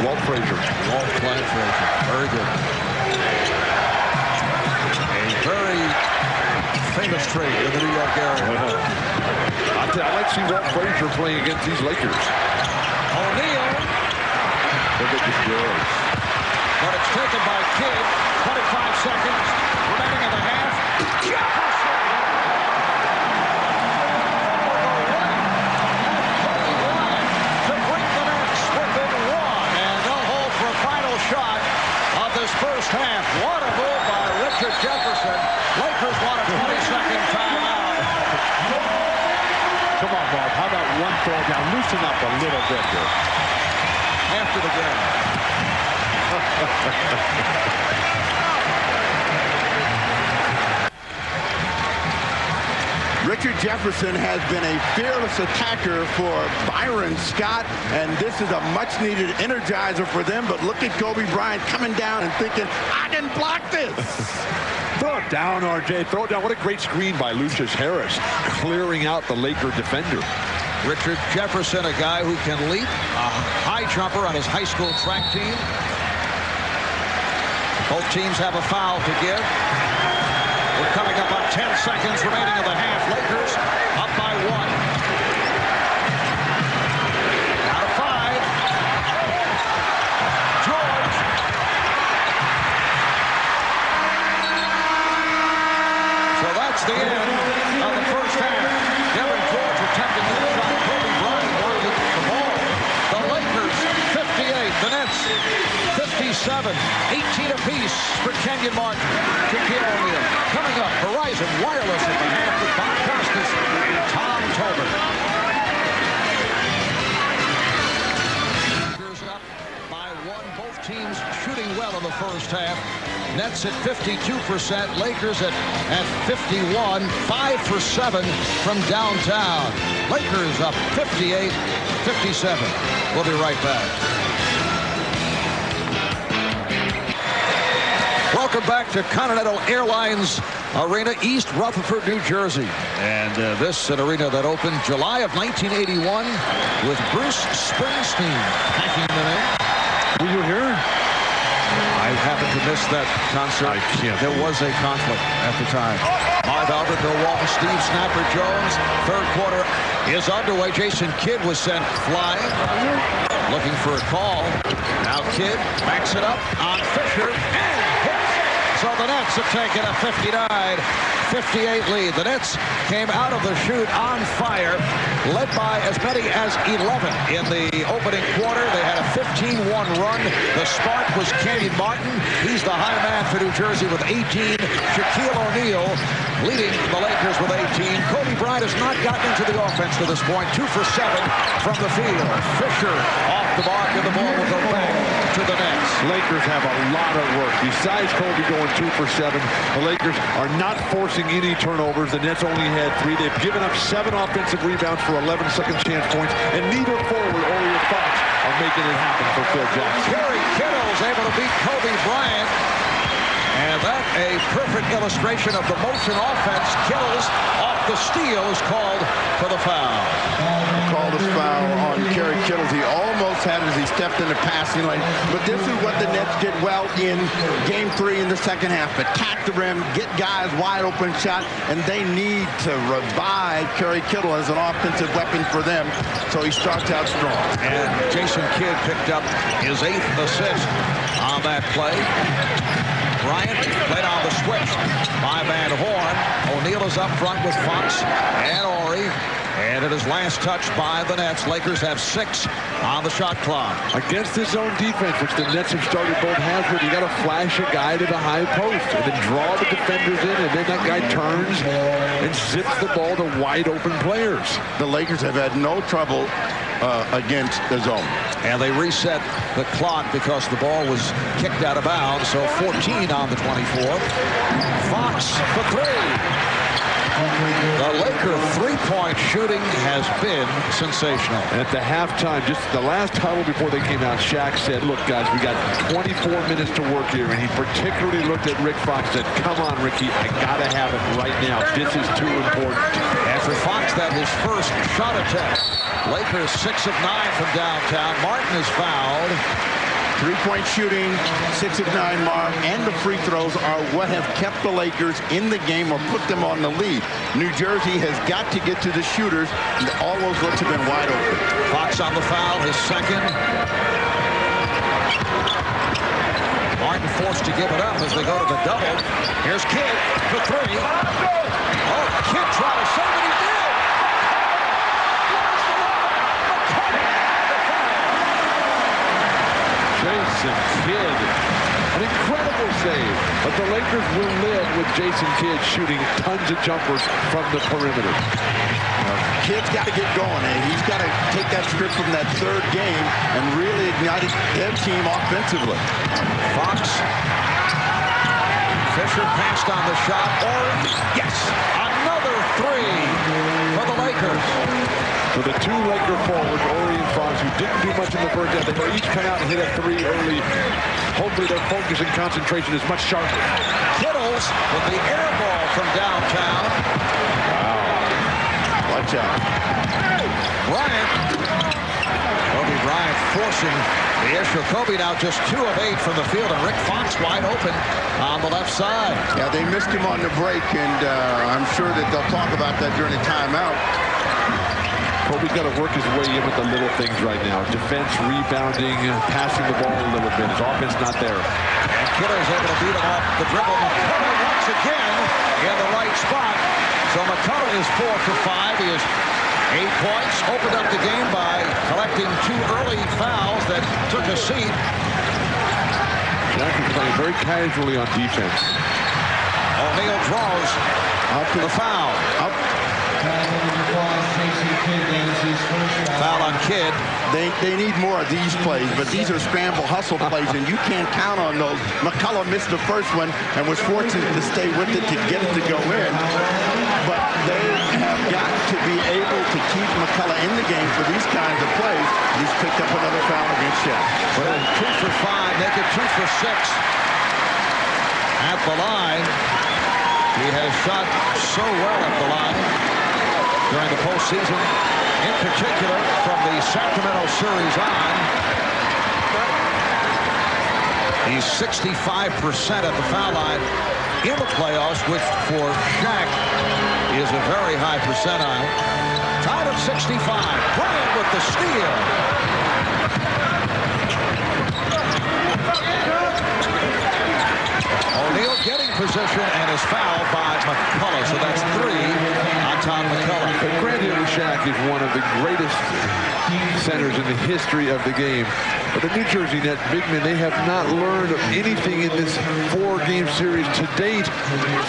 Walt Frazier. Walt Clyde Frazier. Very good. A very famous trade in the New York area. I'd like to see Walt Frazier playing against these Lakers. O'Neal. Look at the Bears. But it's taken by Kidd. 25 seconds remaining in the half. Jefferson! To bring the Nets within 1. And they'll hold for a final shot of this first half. What a move by Richard Jefferson. Lakers want a 20-second timeout. Come on, Mark. How about one throw down? Loosen up a little bit here. After the game. Richard Jefferson has been a fearless attacker for Byron Scott, and this is a much-needed energizer for them. But look at Kobe Bryant coming down and thinking, I didn't block this. Throw it down, RJ. Throw it down. What a great screen by Lucius Harris, clearing out the Laker defender. Richard Jefferson, a guy who can leap, a high jumper on his high school track team. Both teams have a foul to give. We're coming up on 10 seconds remaining in the half. Lakers up by 1. Out of 5. George. So that's the end of the first half. Devin George attempting to shot. Kobe Bryant wanted the ball. The Lakers 58. The Nets 57. 18 apiece for Kenyon Martin. Shaquille O'Neal. Coming up, Verizon Wireless at the half with Bob Costas and Tom Tolbert. Lakers up by 1. Both teams shooting well in the first half. Nets at 52%. Lakers at 51. 5 for 7 from downtown. Lakers up 58-57. We'll be right back. Welcome back to Continental Airlines Arena, East Rutherford, New Jersey. And this an arena that opened July of 1981 with Bruce Springsteen packing the name. Were you here? I happened to miss that concert. I can't. There was a conflict at the time. Marv Albert, Bill Walton, Steve Snapper Jones. Third quarter is underway. Jason Kidd was sent flying, looking for a call. Now Kidd backs it up on Fisher and hits. So the Nets have taken a 59-58 lead. The Nets came out of the chute on fire, led by as many as 11 in the opening quarter. They had a 15-1 run. The spark was Kenyon Martin. He's the high man for New Jersey with 18. Shaquille O'Neal leading the Lakers with 18. Kobe Bryant has not gotten into the offense to this point. 2 for 7 from the field. Fisher off the mark, and the ball will go back to the Nets. Lakers have a lot of work. Besides Kobe going 2 for 7, the Lakers are not forcing any turnovers. The Nets only had 3. They've given up 7 offensive rebounds for 11 second chance points, and neither forward or Fox are making it happen for Phil Jackson. Kittles was able to beat Kobe Bryant. And that a perfect illustration of the motion offense. Kittles off the steal is called for the foul. Called a foul on Kerry Kittles. He almost had it as he stepped in the passing lane. But this is what the Nets did well in Game 3 in the second half. Attack the rim, get guys wide open shot, and they need to revive Kerry Kittle as an offensive weapon for them. So he starts out strong. And Jason Kidd picked up his 8th assist on that play. Bryant played on the switch by Van Horn. O'Neal is up front with Fox and Horry. And it is last touched by the Nets. Lakers have 6 on the shot clock. Against this zone defense, which the Nets have started both halves with, you got to flash a guy to the high post and then draw the defenders in, and then that guy turns and zips the ball to wide open players. The Lakers have had no trouble against the zone. And they reset the clock because the ball was kicked out of bounds. So 14 on the 24th. Fox for 3. The Laker three-point shooting has been sensational. At the halftime, just the last huddle before they came out, Shaq said, look, guys, we got 24 minutes to work here. And he particularly looked at Rick Fox and said, come on, Ricky, I got to have it right now. This is too important. After Fox, that his first shot attempt. Lakers 6 of 9 from downtown. Martin is fouled. Three-point shooting, 6 of 9 mark, and the free throws are what have kept the Lakers in the game or put them on the lead. New Jersey has got to get to the shooters, and all those looks have been wide open. Fox on the foul, his second. Martin forced to give it up as they go to the double. Here's Kidd for 3. Oh, Kidd tried to save it, he did. Jason Kidd, an incredible save, but the Lakers will live with Jason Kidd shooting tons of jumpers from the perimeter. Kidd's got to get going, and he's got to take that script from that third game and really ignite their team offensively. Fox. Fisher passed on the shot. Horry, yes, another 3 for the Lakers. So the 2 Laker forwards, Horry and Fox, who didn't do much in the first half, they each come out and hit a 3 early. Hopefully their focus and concentration is much sharper. Kittles with the air ball from downtown. Wow. Watch out. Bryant. Kobe Bryant forcing the issue. Kobe now just 2 of 8 from the field, and Rick Fox wide open on the left side. Yeah, they missed him on the break, and I'm sure that they'll talk about that during the timeout. Kobe's got to work his way in with the little things right now. Defense, rebounding, passing the ball a little bit. His offense not there. And Kidder is able to beat him off the dribble. McCullough once again in the right spot. So McCullough is 4 for 5. He has 8 points. Opened up the game by collecting 2 early fouls that took a seat. Jackson's playing very casually on defense. O'Neal draws the foul. Foul on Kidd. They need more of these plays, but these are scramble hustle plays, and you can't count on those. McCullough missed the first one and was fortunate to stay with it to get it to go in. But they have got to be able to keep McCullough in the game for these kinds of plays. He's picked up another foul against Shaq. But 2 for 5, make it 2 for 6 at the line. He has shot so well at the line during the postseason, in particular from the Sacramento series on. He's 65% at the foul line in the playoffs, which for Shaq is a very high percentile. Tied at 65. Bryant with the steal. O'Neal getting position and is fouled by McCullough. So that's 3 on Tom McCullough. But granted, Shaq is one of the greatest centers in the history of the game. But the New Jersey Net big men, they have not learned anything in this 4-game series to date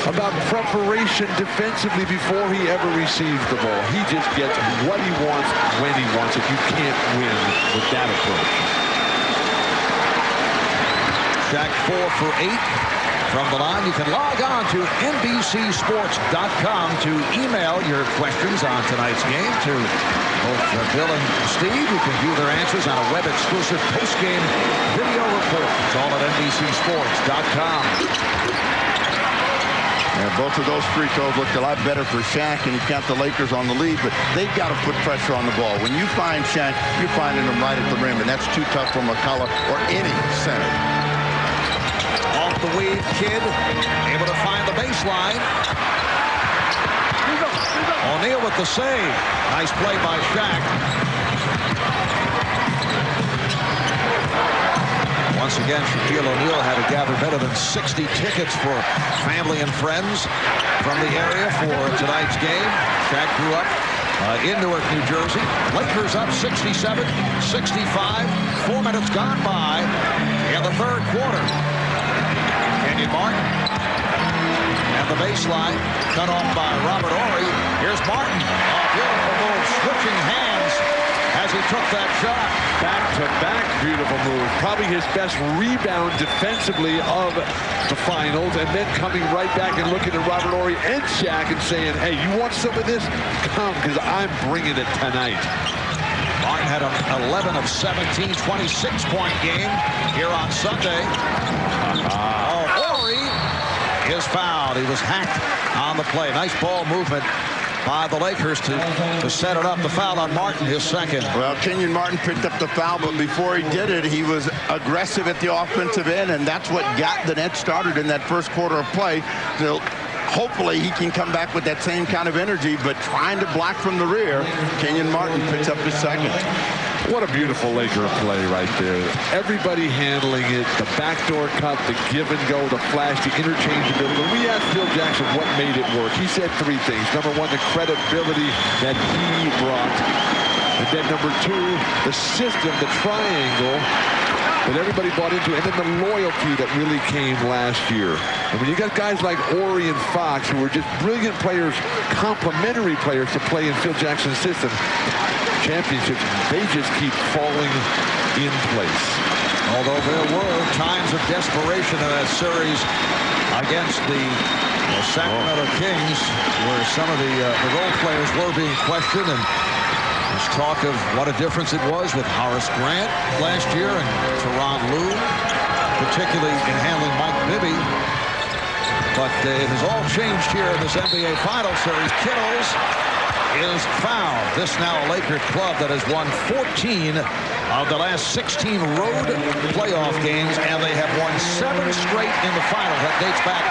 about preparation defensively before he ever receives the ball. He just gets what he wants when he wants it. You can't win with that approach. Shaq 4 for 8 from the line. You can log on to NBCSports.com to email your questions on tonight's game to Both Bill and Steve, you can view their answers on a web-exclusive post-game video report. It's all at NBCSports.com. And both of those free throws looked a lot better for Shaq, and he kept the Lakers on the lead, but they've got to put pressure on the ball. When you find Shaq, you're finding him right at the rim, and that's too tough for McCullough or any center. Off the weave, Kidd, able to find the baseline. O'Neal with the save. Nice play by Shaq. Once again, Shaquille O'Neal had to gather better than 60 tickets for family and friends from the area for tonight's game. Shaq grew up in Newark, New Jersey. Lakers up 67-65. 4 minutes gone by in the third quarter. Kenyon Martin. And the baseline cut off by Robert Horry. Here's Martin. Oh, beautiful move. Switching hands as he took that shot. Back-to-back beautiful move. Probably his best rebound defensively of the finals, and then coming right back and looking at Robert Horry and Shaq and saying, hey, you want some of this? Come, because I'm bringing it tonight. Martin had an 11 of 17, 26-point game here on Sunday. Horry is fouled. He was hacked on the play. Nice ball movement by the Lakers to set it up. The foul on Martin, his second. Well, Kenyon Martin picked up the foul, but before he did it, he was aggressive at the offensive end, and that's what got the Nets started in that first quarter of play. So hopefully he can come back with that same kind of energy, but trying to block from the rear, Kenyon Martin picks up his second. What a beautiful Laker play right there. Everybody handling it, the backdoor cut, the give and go, the flash, the interchangeability. When we asked Phil Jackson what made it work, he said three things. Number one, the credibility that he brought. And then number two, the system, the triangle that everybody bought into, and then the loyalty that really came last year. And when you got guys like Horry and Fox, who were just brilliant players, complementary players to play in Phil Jackson's system, championships, they just keep falling in place. Although there were times of desperation in that series against the Sacramento Kings, where some of the role players were being questioned, and there's talk of what a difference it was with Horace Grant last year and Tyronn Lue, particularly in handling Mike Bibby. But it has all changed here in this NBA Finals series. Kittles is fouled. This now a Lakers club that has won 14 of the last 16 road playoff games, and they have won 7 straight in the finals. That dates back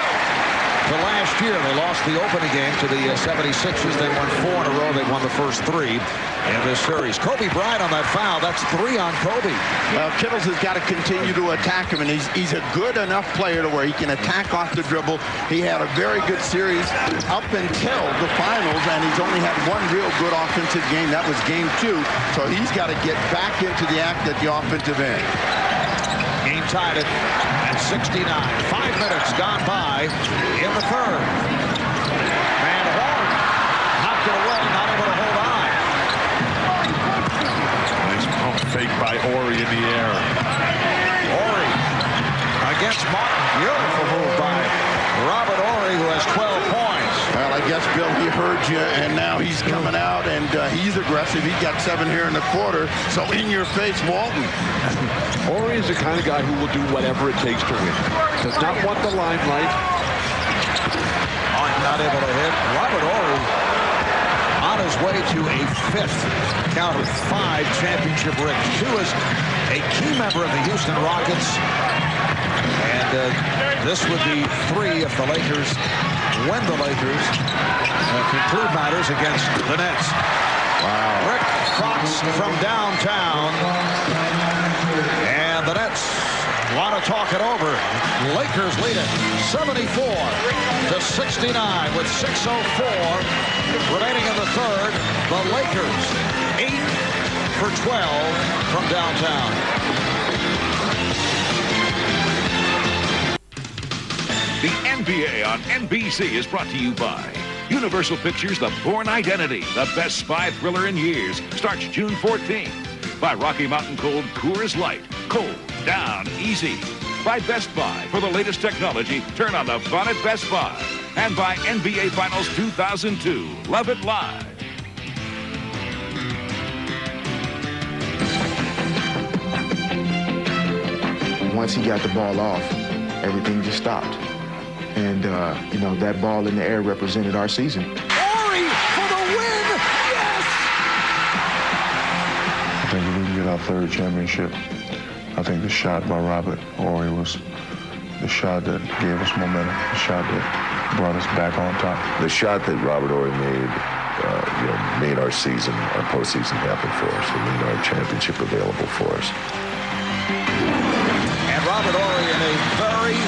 to last year. They lost the opening game to the 76ers. They won 4 in a row. They won the first 3 in this series. Kobe Bryant on that foul. That's 3 on Kobe. Well, Kittles has got to continue to attack him, and he's a good enough player to where he can attack off the dribble. He had a very good series up until the finals, and he's only had one real good offensive game. That was game 2. So he's got to get back into the act at the offensive end. Game tied at 69. 5 minutes gone by in the third. And Horry knocked it away, not able to hold on. Nice pump fake by Horry in the air. Horry against Martin. Beautiful move by Robert Horry, who has 12 points. Well, I guess, Bill, he heard you, and now he's coming out, and he's aggressive. He got 7 here in the quarter, so in your face, Walton. Horry is the kind of guy who will do whatever it takes to win. Does not want the limelight. Martin not able to hit. Robert Horry on his way to a 5th, count of 5 championship rings. 2 is a key member of the Houston Rockets, and this would be 3 if the Lakers, when the Lakers conclude matters against the Nets. Wow. Rick Fox from downtown, and the Nets want to talk it over. Lakers lead it 74-69 with 6:04 remaining in the third. The Lakers 8 for 12 from downtown. The NBA on NBC is brought to you by Universal Pictures' The Bourne Identity, the best spy thriller in years, starts June 14th. By Rocky Mountain Cold Coors Light, cold down easy. By Best Buy, for the latest technology, turn on the fun at Best Buy. And by NBA Finals 2002, love it live. once he got the ball off, everything just stopped. And, you know, that ball in the air represented our season. Horry for the win! Yes! I think if we can get our third championship, I think the shot by Robert Horry was the shot that gave us momentum, the shot that brought us back on top. The shot that Robert Horry made, made our season, our postseason happen for us. It made our championship available for us. And Robert Horry in a very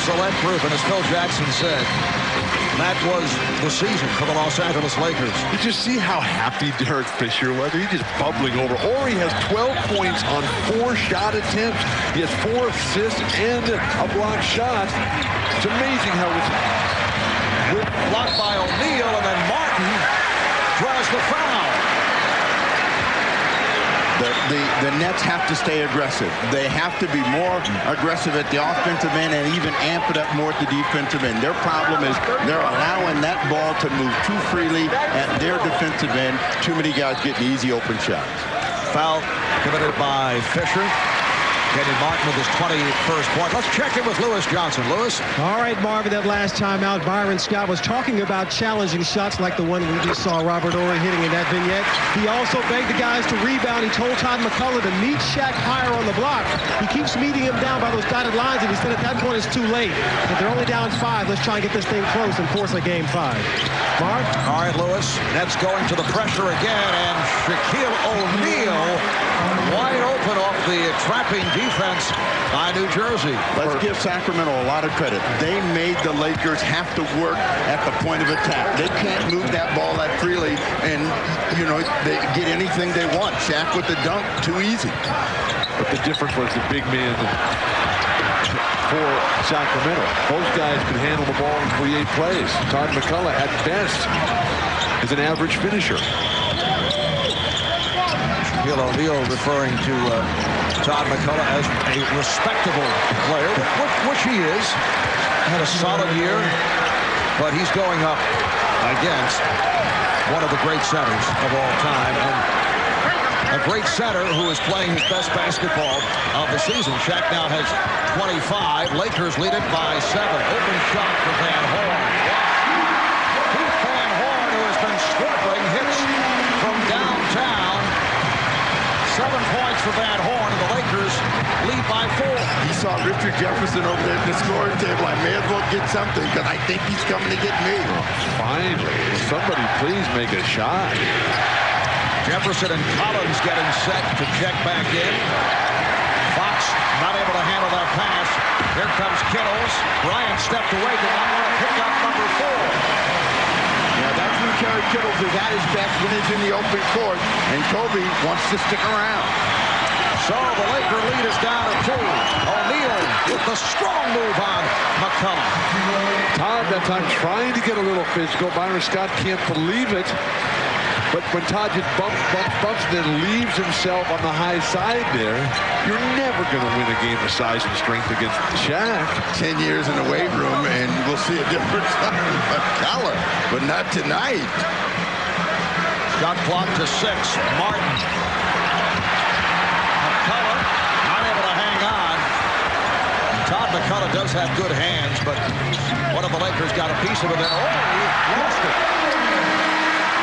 select group, and as Phil Jackson said, that was the season for the Los Angeles Lakers. Did you see how happy Derek Fisher was? He's just bubbling over. Horry has 12 points on 4 shot attempts. He has 4 assists and a blocked shot. It's amazing how it's Blocked by O'Neal, and then Martin draws the foul. The Nets have to stay aggressive. They have to be more aggressive at the offensive end and even amp it up more at the defensive end. Their problem is they're allowing that ball to move too freely at their defensive end. Too many guys getting easy open shots. Foul committed by Fisher. Kenyon Martin with his 21st point. Let's check in with Lewis Johnson. Lewis? All right, Marvin, that last time out, Byron Scott was talking about challenging shots like the one we just saw Robert Horry hitting in that vignette. He also begged the guys to rebound. He told Todd McCullough to meet Shaq higher on the block. He keeps meeting him down by those dotted lines, and he said at that point it's too late. If they're only down 5, let's try and get this thing close and force a game 5. Marv? All right, Lewis. Nets going to the pressure again, and Shaquille O'Neal wide open off the trapping defense by New Jersey. Let's give Sacramento a lot of credit. They made the Lakers have to work at the point of attack. They can't move that ball that freely and, you know, they get anything they want. Shaq with the dunk, too easy. But the difference was the big man for Sacramento. Those guys can handle the ball and create plays. Todd McCullough, at best, is an average finisher. Shaquille O'Neal referring to Todd McCullough as a respectable player, which he is. Had a solid year, but he's going up against one of the great centers of all time, and a great center who is playing his best basketball of the season. Shaq now has 25. Lakers lead it by 7. Open shot for Van Horn. Keith Van Horn, who has been struggling, hits from downtown. 7 points for Van Horn, and the Lakers lead by 4. He saw Richard Jefferson over there at the scoring table. I may as well get something because I think he's coming to get me. Finally, will somebody please make a shot? Jefferson and Collins getting set to check back in. Fox not able to handle that pass. Here comes Kittles. Bryant stepped away. Did not want to pick up number 4. Yeah, that's when Kerry Kittles is at his best when he's in the open court, and Kobe wants to stick around. So the Laker lead is down to 2. O'Neal with the strong move on McCullough. Todd that time trying to get a little physical. Byron Scott can't believe it. But when Todd just bumps, and then leaves himself on the high side there, you're never going to win a game of size and strength against Shaq. 10 years in the weight room, and we'll see a difference on McCullough, but not tonight. Shot clock to 6. Martin. McCullough not able to hang on. Todd McCullough does have good hands, but one of the Lakers got a piece of it, and he lost it.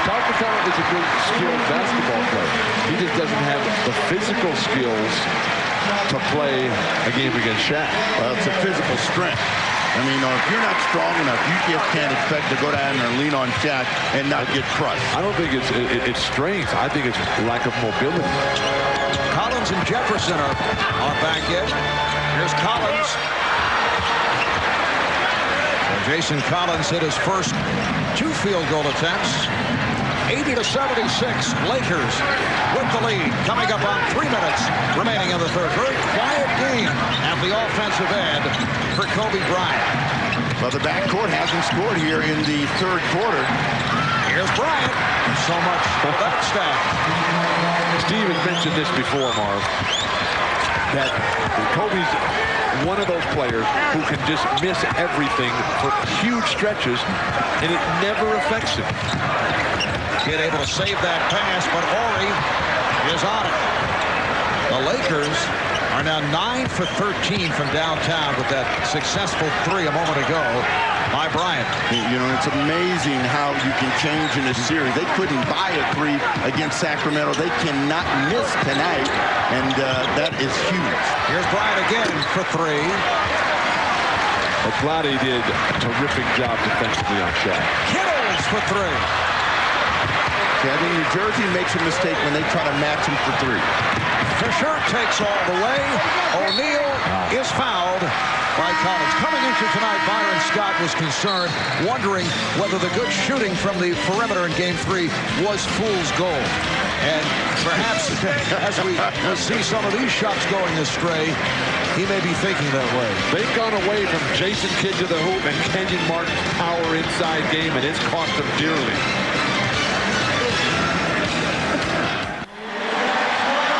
Todd McCullough is a good skilled basketball player. He just doesn't have the physical skills to play a game against Shaq. Well, it's a physical strength. I mean, if you're not strong enough, you just can't expect to go down there and lean on Shaq and not get crushed. I don't think it's strength. I think it's lack of mobility. Collins and Jefferson are back in. Here's Collins. Jason Collins hit his first 2 field goal attempts. 80-76, Lakers with the lead. Coming up on 3 minutes remaining in the third. Very quiet game at the offensive end for Kobe Bryant. Well, the backcourt hasn't scored here in the third quarter. Here's Bryant. So much for that stat. Steve has mentioned this before, Marv, that Kobe's one of those players who can just miss everything for huge stretches, and it never affects him. Kid able to save that pass, but Horry is on it. The Lakers are now 9 for 13 from downtown with that successful three a moment ago by Bryant. You know, it's amazing how you can change in a series. They couldn't buy a three against Sacramento. They cannot miss tonight, and that is huge. Here's Bryant again for three. Glad he did a terrific job defensively on Shaq. Kittles for three. I think New Jersey makes a mistake when they try to match him for three. Fisher takes all the way. O'Neal is fouled by Collins. Coming into tonight, Byron Scott was concerned, wondering whether the good shooting from the perimeter in Game 3 was fool's gold. And perhaps as we see some of these shots going astray, he may be thinking that way. They've gone away from Jason Kidd to the hoop and Kenyon Martin's power inside game, and it's cost them dearly.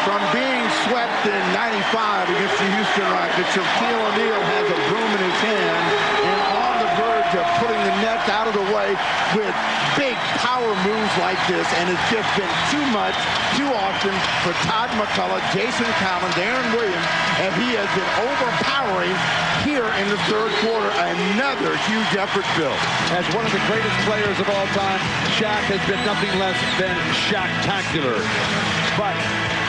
From being swept in 95 against the Houston Rockets, Shaquille O'Neal has a broom in his hand and on the verge of putting the Nets out of the way with big power moves like this, and it's just been too much, too often for Todd McCullough, Jason Collins, Aaron Williams, and he has been overpowering here in the third quarter. Another huge effort, Bill. As one of the greatest players of all time, Shaq has been nothing less than Shaq-tacular. But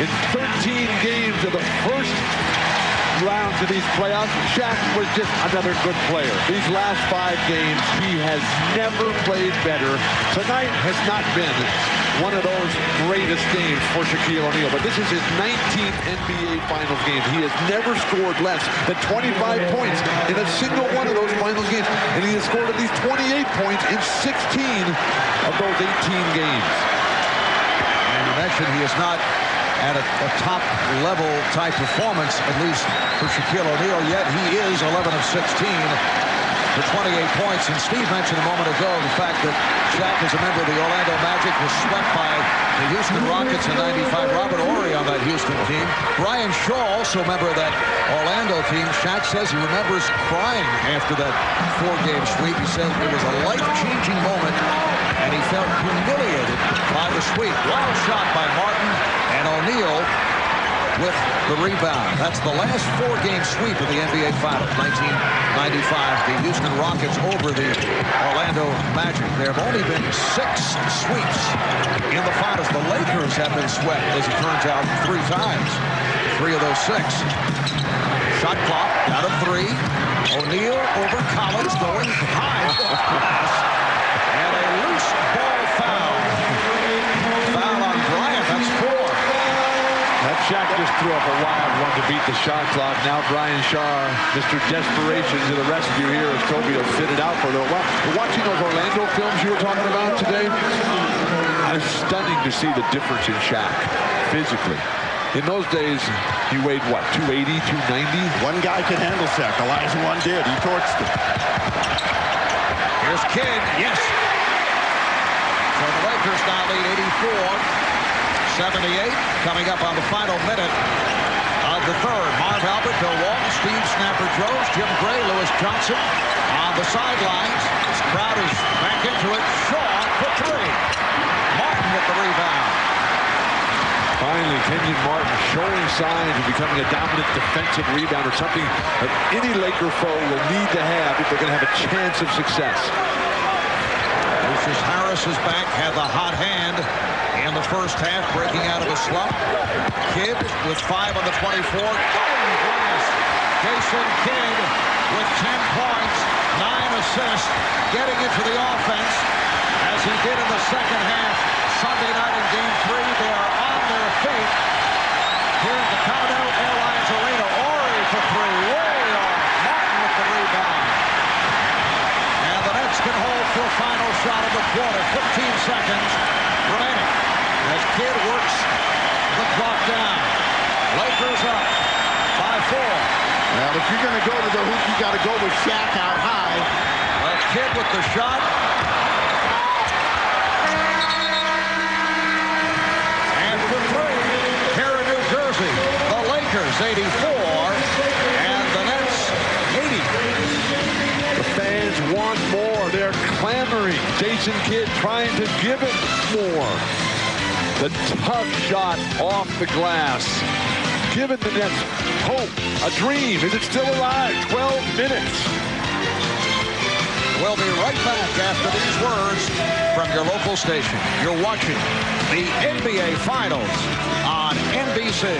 in 13 games of the first rounds of these playoffs, Shaq was just another good player. These last 5 games, he has never played better. Tonight has not been one of those greatest games for Shaquille O'Neal, but this is his 19th NBA Finals game. He has never scored less than 25 points in a single one of those Finals games, and he has scored at least 28 points in 16 of those 18 games. And you mentioned he is not at a top-level type performance, at least for Shaquille O'Neal, yet he is 11 of 16 for 28 points. And Steve mentioned a moment ago the fact that Shaq, as a member of the Orlando Magic, was swept by the Houston Rockets in 95. Robert Horry on that Houston team. Brian Shaw, also a member of that Orlando team. Shaq says he remembers crying after that 4-game sweep. He said it was a life-changing moment, and he felt humiliated by the sweep. Wild shot by Martin, and O'Neal with the rebound. That's the last 4-game sweep of the NBA Finals, 1995. The Houston Rockets over the Orlando Magic. There have only been 6 sweeps in the Finals. The Lakers have been swept, as it turns out, 3 times. 3 of those 6. Shot clock out of 3. O'Neal over Collins, going high. And a loose ball foul. Foul on Bryant. That's 4. That Shaq just threw up a wild one to beat the shot clock. Now Brian Shaw, Mr. Desperation, to the rescue here as Kobe will sit it out for a little while. Watching those Orlando films you were talking about today, it's stunning to see the difference in Shaq physically. In those days, he weighed what, 280, 290? One guy could handle Shaq. Elijah one did. He torched him. Here's Kidd. Yes. So the Lakers now lead 84-78. Coming up on the final minute of the third. Marv Albert, Bill Walton, Steve Snapper Droz, Jim Gray, Lewis Johnson on the sidelines. This crowd is back into it. Shaw for 3. Martin with the rebound. Finally, Kenyon Martin showing signs of becoming a dominant defensive rebounder, something that any Laker foe will need to have if they're going to have a chance of success. Lucius Harris is back, had the hot hand in the first half, breaking out of a slump. Kidd with 5 on the 24. Golden glass. Jason Kidd with 10 points, 9 assists, getting into the offense as he did in the second half. Sunday night in Game 3, they are on their feet here at the Continental Airlines Arena. Horry for 3, way off. Martin with the rebound. And the Nets can hold for a final shot of the quarter. 15 seconds remaining as Kidd works the clock down. Lakers up by 4. Well, if you're going to go to the hoop, you got to go with Shaq out high. Well, Kidd with the shot. And for 3, here in New Jersey, the Lakers 84 and the Nets 80. The fans want more. They're clamoring. Jason Kidd trying to give it more. The tough shot off the glass. given the Nets hope, a dream. Is it still alive? 12 minutes. We'll be right back after these words from your local station. You're watching the NBA Finals on NBC.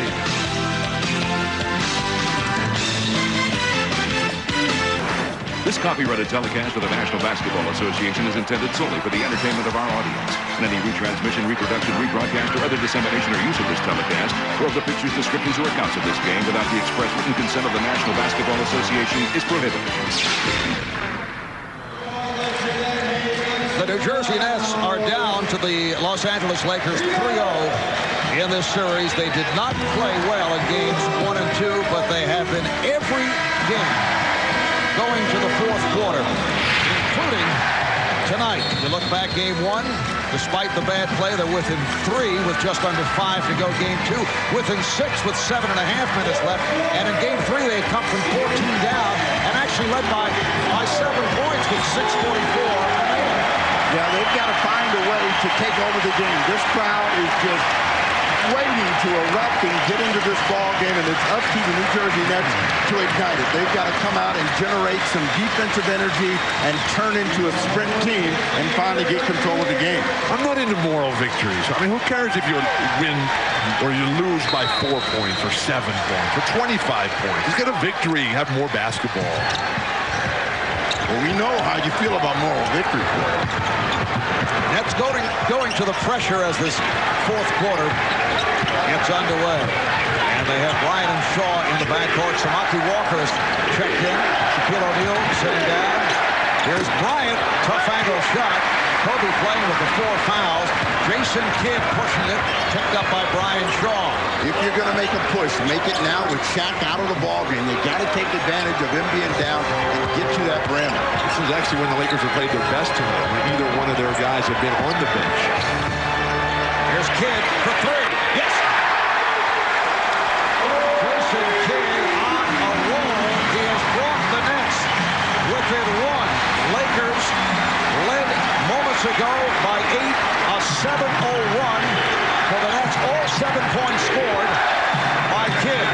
This copyrighted telecast of the National Basketball Association is intended solely for the entertainment of our audience. And any retransmission, reproduction, rebroadcast, or other dissemination or use of this telecast, or of the pictures, descriptions, or accounts of this game without the express written consent of the National Basketball Association is prohibited. The New Jersey Nets are down to the Los Angeles Lakers 3-0 in this series. They did not play well in games 1 and 2, but they have been every game going to the fourth quarter, including tonight. You look back, game 1, despite the bad play, they're within 3 with just under 5 to go. Game 2, within 6 with 7.5 minutes left. And in game 3, they come from 14 down and actually led by 7 points with 6:44 remaining. Yeah, they've got to find a way to take over the game. This crowd is just waiting to erupt and get into this ball game, and it's up to the New Jersey Nets to ignite it. They've got to come out and generate some defensive energy and turn into a sprint team and finally get control of the game. I'm not into moral victories. I mean, who cares if you win or you lose by 4 points or 7 points or 25 points? Just get a victory, have more basketball. Well, we know how you feel about moral victory. Nets going to the pressure as this fourth quarter gets underway. And they have Bryant and Shaw in the backcourt. Samaki Walker is checked in. Shaquille O'Neal sitting down. Here's Bryant. Tough angle shot. Kobe playing with the 4 fouls. Jason Kidd pushing it. Picked up by Brian Shaw. If you're going to make a push, make it now with Shaq out of the ball game. They got to take advantage of him being down and get to that rim. This is actually when the Lakers have played their best tonight, when either one of their guys have been on the bench. Here's Kidd for 3. Yes! Jason Kidd on a roll. He has brought the Nets within 1. Lakers led moments ago by 8, a 7-0 run for the Nets. All 7 points scored by Kidd.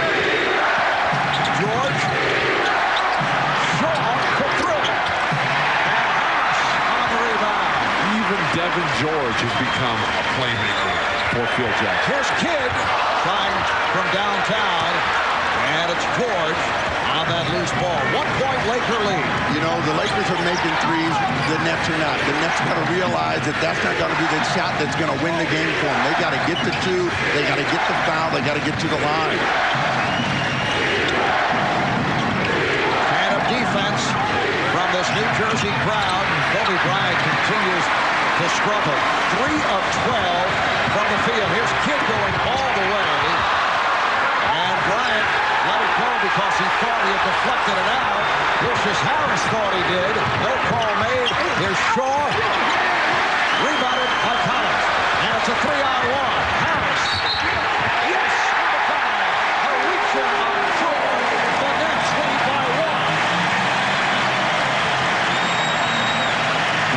George. Shaw for 3. And Harris on the rebound. Even Devin George has become a playmaker for Phil Jackson. Here's Kidd trying from downtown, and it's George on that loose ball. 1-point Laker lead. You know, the Lakers are making threes, the Nets are not. The Nets got to realize that that's not going to be the shot that's going to win the game for them. They got to get the 2, they got to get the foul, they got to get to the line. And of defense from this New Jersey crowd. Kobe Bryant continues to struggle. 3 of 12 from the field. Here's Kidd going all the way. And Bryant let it go because he thought he had deflected it out. Lucius Harris thought he did. No call made. Here's Shaw. Rebounded by Collins. And it's a 3-on-1. Harris. Yes! A reach-in on Shaw. The Nets lead by 1.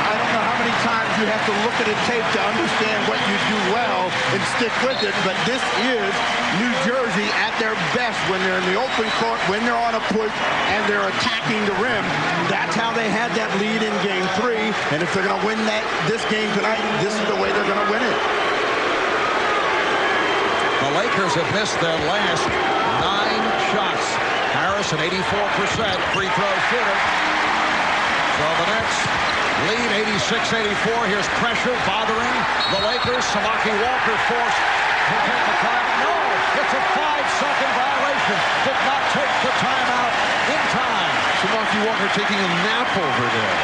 I don't know how many times you have to look at a tape to understand what you do well and stick with it, but this is New Jersey at their best when they're in the open court, when they're on a push, and they're attacking the rim. That's how they had that lead in game 3, and if they're going to win this game tonight, this is the way they're going to win it. The Lakers have missed their last 9 shots. Harris, an 84% free throw shooter. So the Nets lead 86-84. Here's pressure bothering the Lakers. Samaki Walker forced to take the time. No, it's a 5-second violation. Did not take the timeout in time. Samaki Walker taking a nap over there.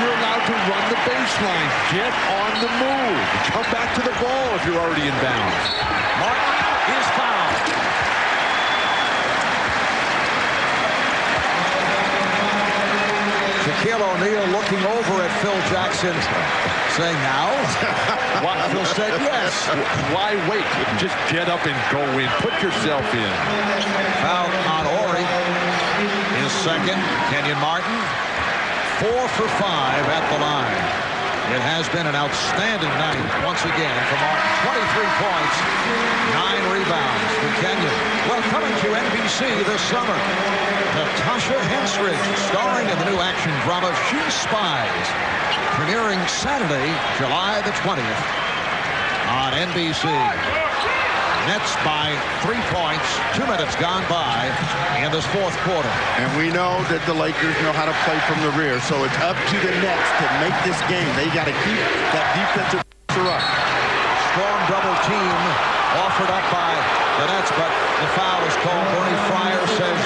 You're allowed to run the baseline. Get on the move. Come back to the ball if you're already in bounds. Martin is fouled. Shaquille O'Neal looking over at Phil Jackson, saying, now? Phil said, yes. Why wait? Just get up and go in. Put yourself in. Foul on Horry. His second. Kenyon Martin, 4 for 5 at the line. It has been an outstanding night once again for Martin. 23 points, 9 rebounds for Kenyon. Well, coming to NBC this summer, Natasha Henstridge, starring in the new action drama She Spies, premiering Saturday, July the 20th on NBC. Nets by 3 points, 2 minutes gone by in this fourth quarter. And we know that the Lakers know how to play from the rear, so it's up to the Nets to make this game. They got to keep that defensive pressure up. Strong double team offered up by the Nets, but the foul is called. Bernie Fryer says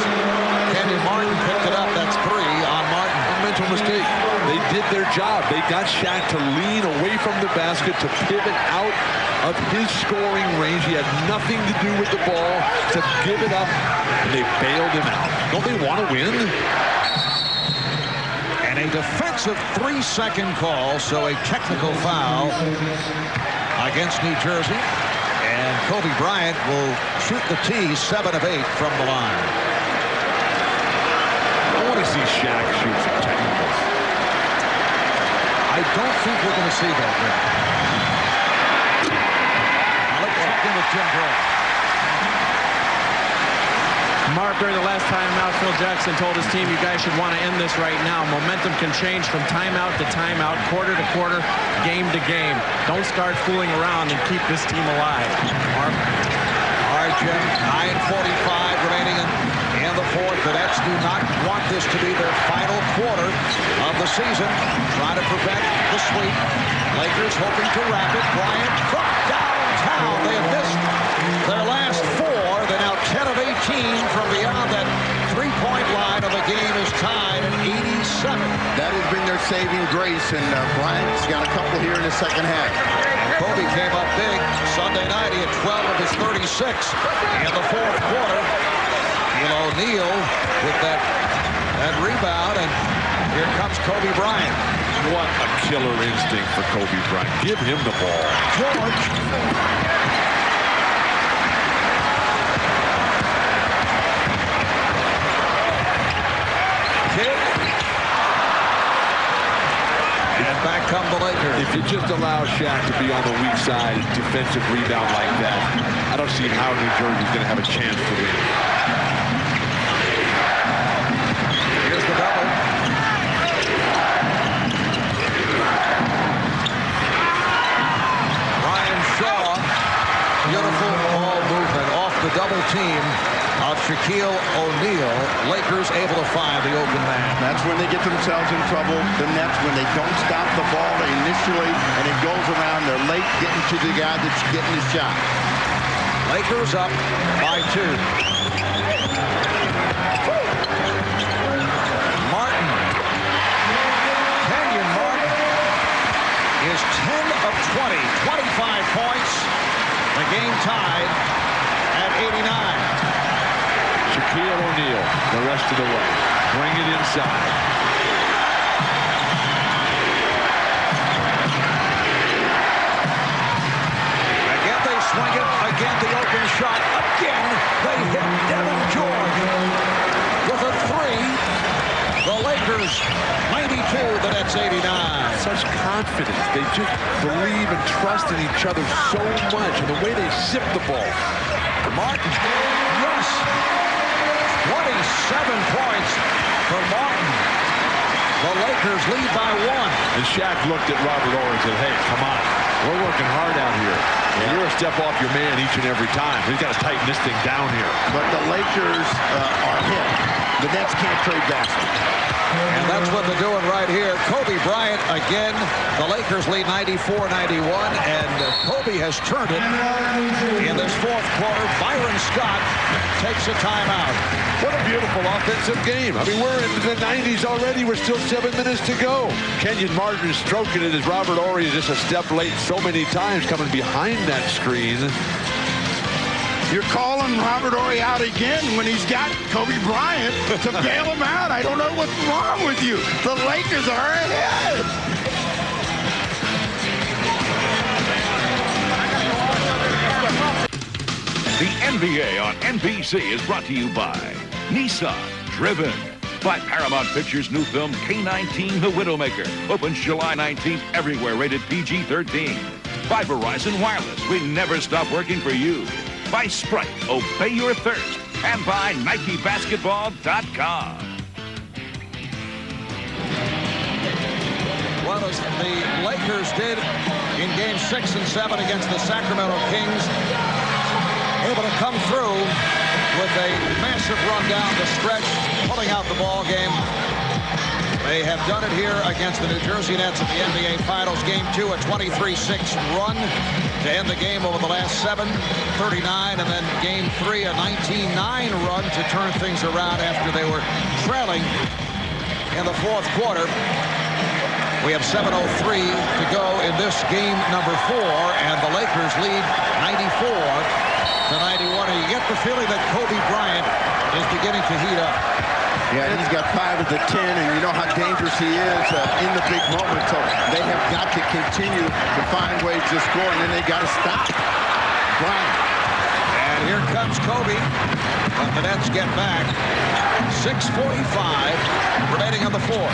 Kenyon Martin picked it up. That's 3 on Martin. A mental mistake. They did their job. They got Shaq to lean away from the basket, to pivot out of his scoring range. He had nothing to do with the ball, to give it up, and they bailed him out. Don't they want to win? And a defensive 3-second call, so a technical foul against New Jersey. And Kobe Bryant will shoot the tee, 7 of 8 from the line. I want to see Shaq shoot some technicals. I don't think we're going to see that yet. With Jim Bryant. Mark, during the last timeout, Phil Jackson told his team, you guys should want to end this right now. Momentum can change from timeout to timeout, quarter to quarter, game to game. Don't start fooling around and keep this team alive. Mark? All right, Jim, 9:45 remaining in the fourth. The Nets do not want this to be their final quarter of the season. Try to prevent the sweep. Lakers hoping to wrap it. Bryant from downtown. They have missed their last 4. They're now 10 of 18 from beyond that three-point line, and the game is tied at 87. That has been their saving grace, and Bryant's got a couple here in the second half. And Kobe came up big Sunday night. He had 12 of his 36 in the fourth quarter. O'Neal with that rebound, and here comes Kobe Bryant. What a killer instinct for Kobe Bryant. Give him the ball. George. Kick. And back come the Lakers. If you just allow Shaq to be on the weak side, defensive rebound like that, I don't see how New Jersey's going to have a chance to win. Here's the double. Ryan Shaw, beautiful ball movement off the double team of Shaquille O'Neal. Lakers able to find the open man. That's when they get themselves in trouble. The Nets, when they don't stop the ball initially and it goes around, they're late getting to the guy that's getting the shot. Lakers up by 2. Martin. Kenyon Martin is 10 of 20, 25 points. The game tied at 89. Shaquille O'Neal the rest of the way. Bring it inside. Again they swing it. Again the open shot. Again they hit Devin George with a 3. The Lakers 92, the Nets 89. Such confidence. They just believe and trust in each other so much. And the way they zip the ball. Martin, yes. 27 points for Martin. The Lakers lead by 1. And Shaq looked at Robert Horry and said, hey, come on. We're working hard out here. And you're a step off your man each and every time. We've got to tighten this thing down here. But the Lakers are hit. The Nets can't trade baskets. And that's what they're doing right here. Kobe Bryant again. The Lakers lead 94-91, and Kobe has turned it in this fourth quarter. Byron Scott takes a timeout. What a beautiful offensive game. I mean, we're into the 90s already. We're still 7 minutes to go. Kenyon Martin is stroking it as Robert Horry is just a step late so many times coming behind that screen. You're calling Robert Horry out again when he's got Kobe Bryant to bail him out. I don't know what's wrong with you. The Lakers are ahead. The NBA on NBC is brought to you by Nissan, driven By Paramount Pictures' new film, K-19 The Widowmaker. Opens July 19th everywhere, rated PG-13. By Verizon Wireless, we never stop working for you. By Sprite, obey your thirst. And by NikeBasketball.com. Well, as the Lakers did in Game 6 and 7 against the Sacramento Kings, able to come through with a massive run down the stretch, pulling out the ball game. They have done it here against the New Jersey Nets at the NBA Finals. Game 2, a 23-6 run to end the game over the last 7-39, and then Game 3, a 19-9 run to turn things around after they were trailing in the fourth quarter. We have 7:03 to go in this game number 4, and the Lakers lead 94-91. And you get the feeling that Kobe Bryant is beginning to heat up. Yeah, he's got 5 of the 10, and you know how dangerous he is in the big moment. So they have got to continue to find ways to score, and then they got to stop Bryant. And here comes Kobe, but the Nets get back. 6:45 remaining on the fourth.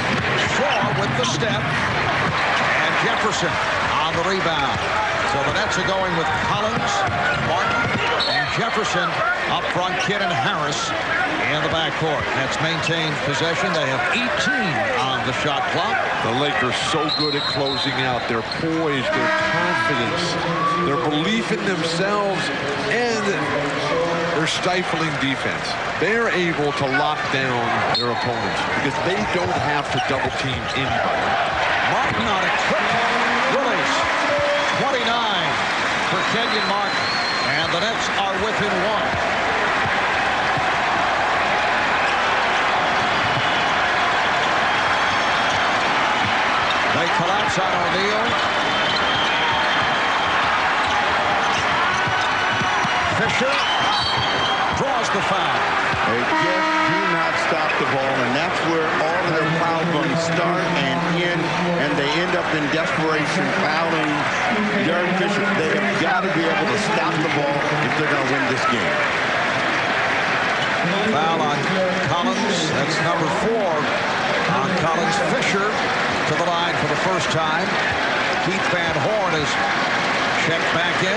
Shaw with the step, and Jefferson on the rebound. So the Nets are going with Collins, Martin, and Jefferson up front. Kidd and Harris in the backcourt. Nets maintain possession. They have 18 on the shot clock. The Lakers so good at closing out. Their poise, their confidence, their belief in themselves, and their stifling defense. They're able to lock down their opponents because they don't have to double team anybody. Martin on a quick release. 29 for Kenyon Martin. And the Nets are within 1. They collapse on O'Neal. Fisher draws the foul. They just do not stop the ball, and that's where all of their problems start and end, and they end up in desperation fouling Derek Fisher. They have got to be able to stop the ball if they're going to win this game. Foul on Collins. That's number 4 on Collins. Fisher to the line for the first time. Keith Van Horn is checked back in.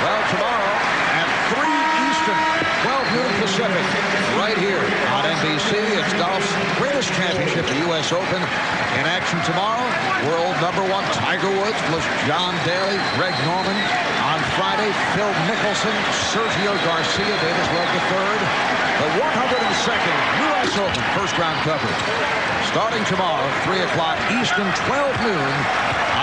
Well, tomorrow at 3 Eastern, 12 noon Pacific, right here on NBC. It's golf's greatest championship, the U.S. Open. In action tomorrow, world number 1 Tiger Woods plus John Daly, Greg Norman. On Friday, Phil Mickelson, Sergio Garcia, Davis Webb III. The 102nd U.S. Open first round coverage. Starting tomorrow, 3 o'clock Eastern, 12 noon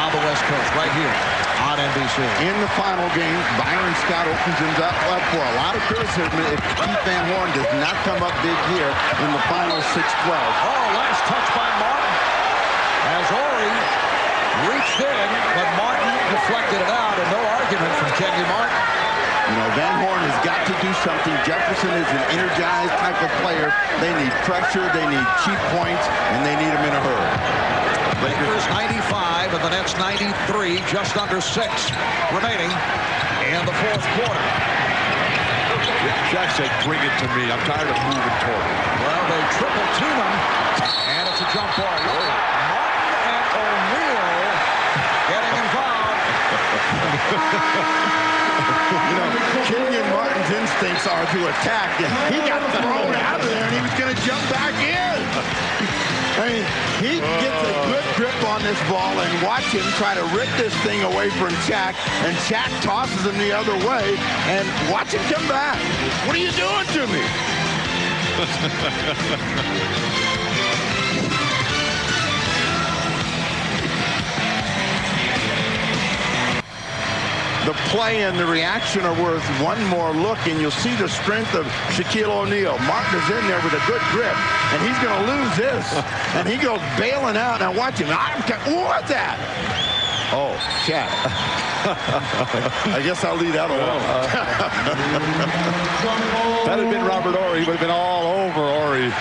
on the West Coast, right here on NBC. In the final game, Byron Scott opens him up for a lot of criticism if Keith Van Horn does not come up big here in the final 6-12. Oh, last touch by Martin. As Horry reached in, but Martin deflected it out, and no argument from Kenyon Martin. You know, Van Horn has got to do something. Jefferson is an energized type of player. They need pressure, they need cheap points, and they need them in a hurry. Lakers 95 and the Nets 93, just under 6 remaining in the fourth quarter. Jack said, bring it to me. I'm tired of moving toward it. Well, they triple team him, and it's a jump ball. Martin and O'Neal getting involved. You know, Kenyon Martin's instincts are to attack. He got thrown out of there, and he was going to jump back in. I mean, he gets a good grip on this ball, and watch him try to rip this thing away from Shaq, and Shaq tosses him the other way, and watch him come back. What are you doing to me? The play and the reaction are worth one more look, and you'll see the strength of Shaquille O'Neal. Martin is in there with a good grip, and he's going to lose this. And he goes bailing out. Now watch him. What's that? Oh, Shaq. I guess I'll leave that alone. That had been Robert Horry. He would have been all over Horry.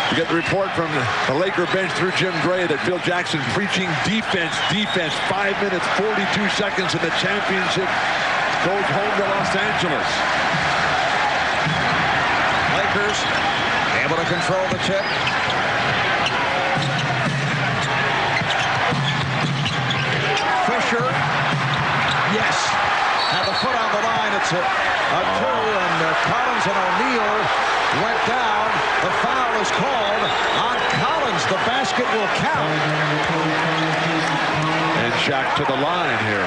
You get the report from the Laker bench through Jim Gray that Phil Jackson preaching defense. 5 minutes, 42 seconds, and the championship goes home to Los Angeles. Lakers able to control the tip. Fisher, yes, had the foot on the line. It's a 2, and Collins and O'Neal went down. The foul is called on Collins. The basket will count. And Shaq to the line here.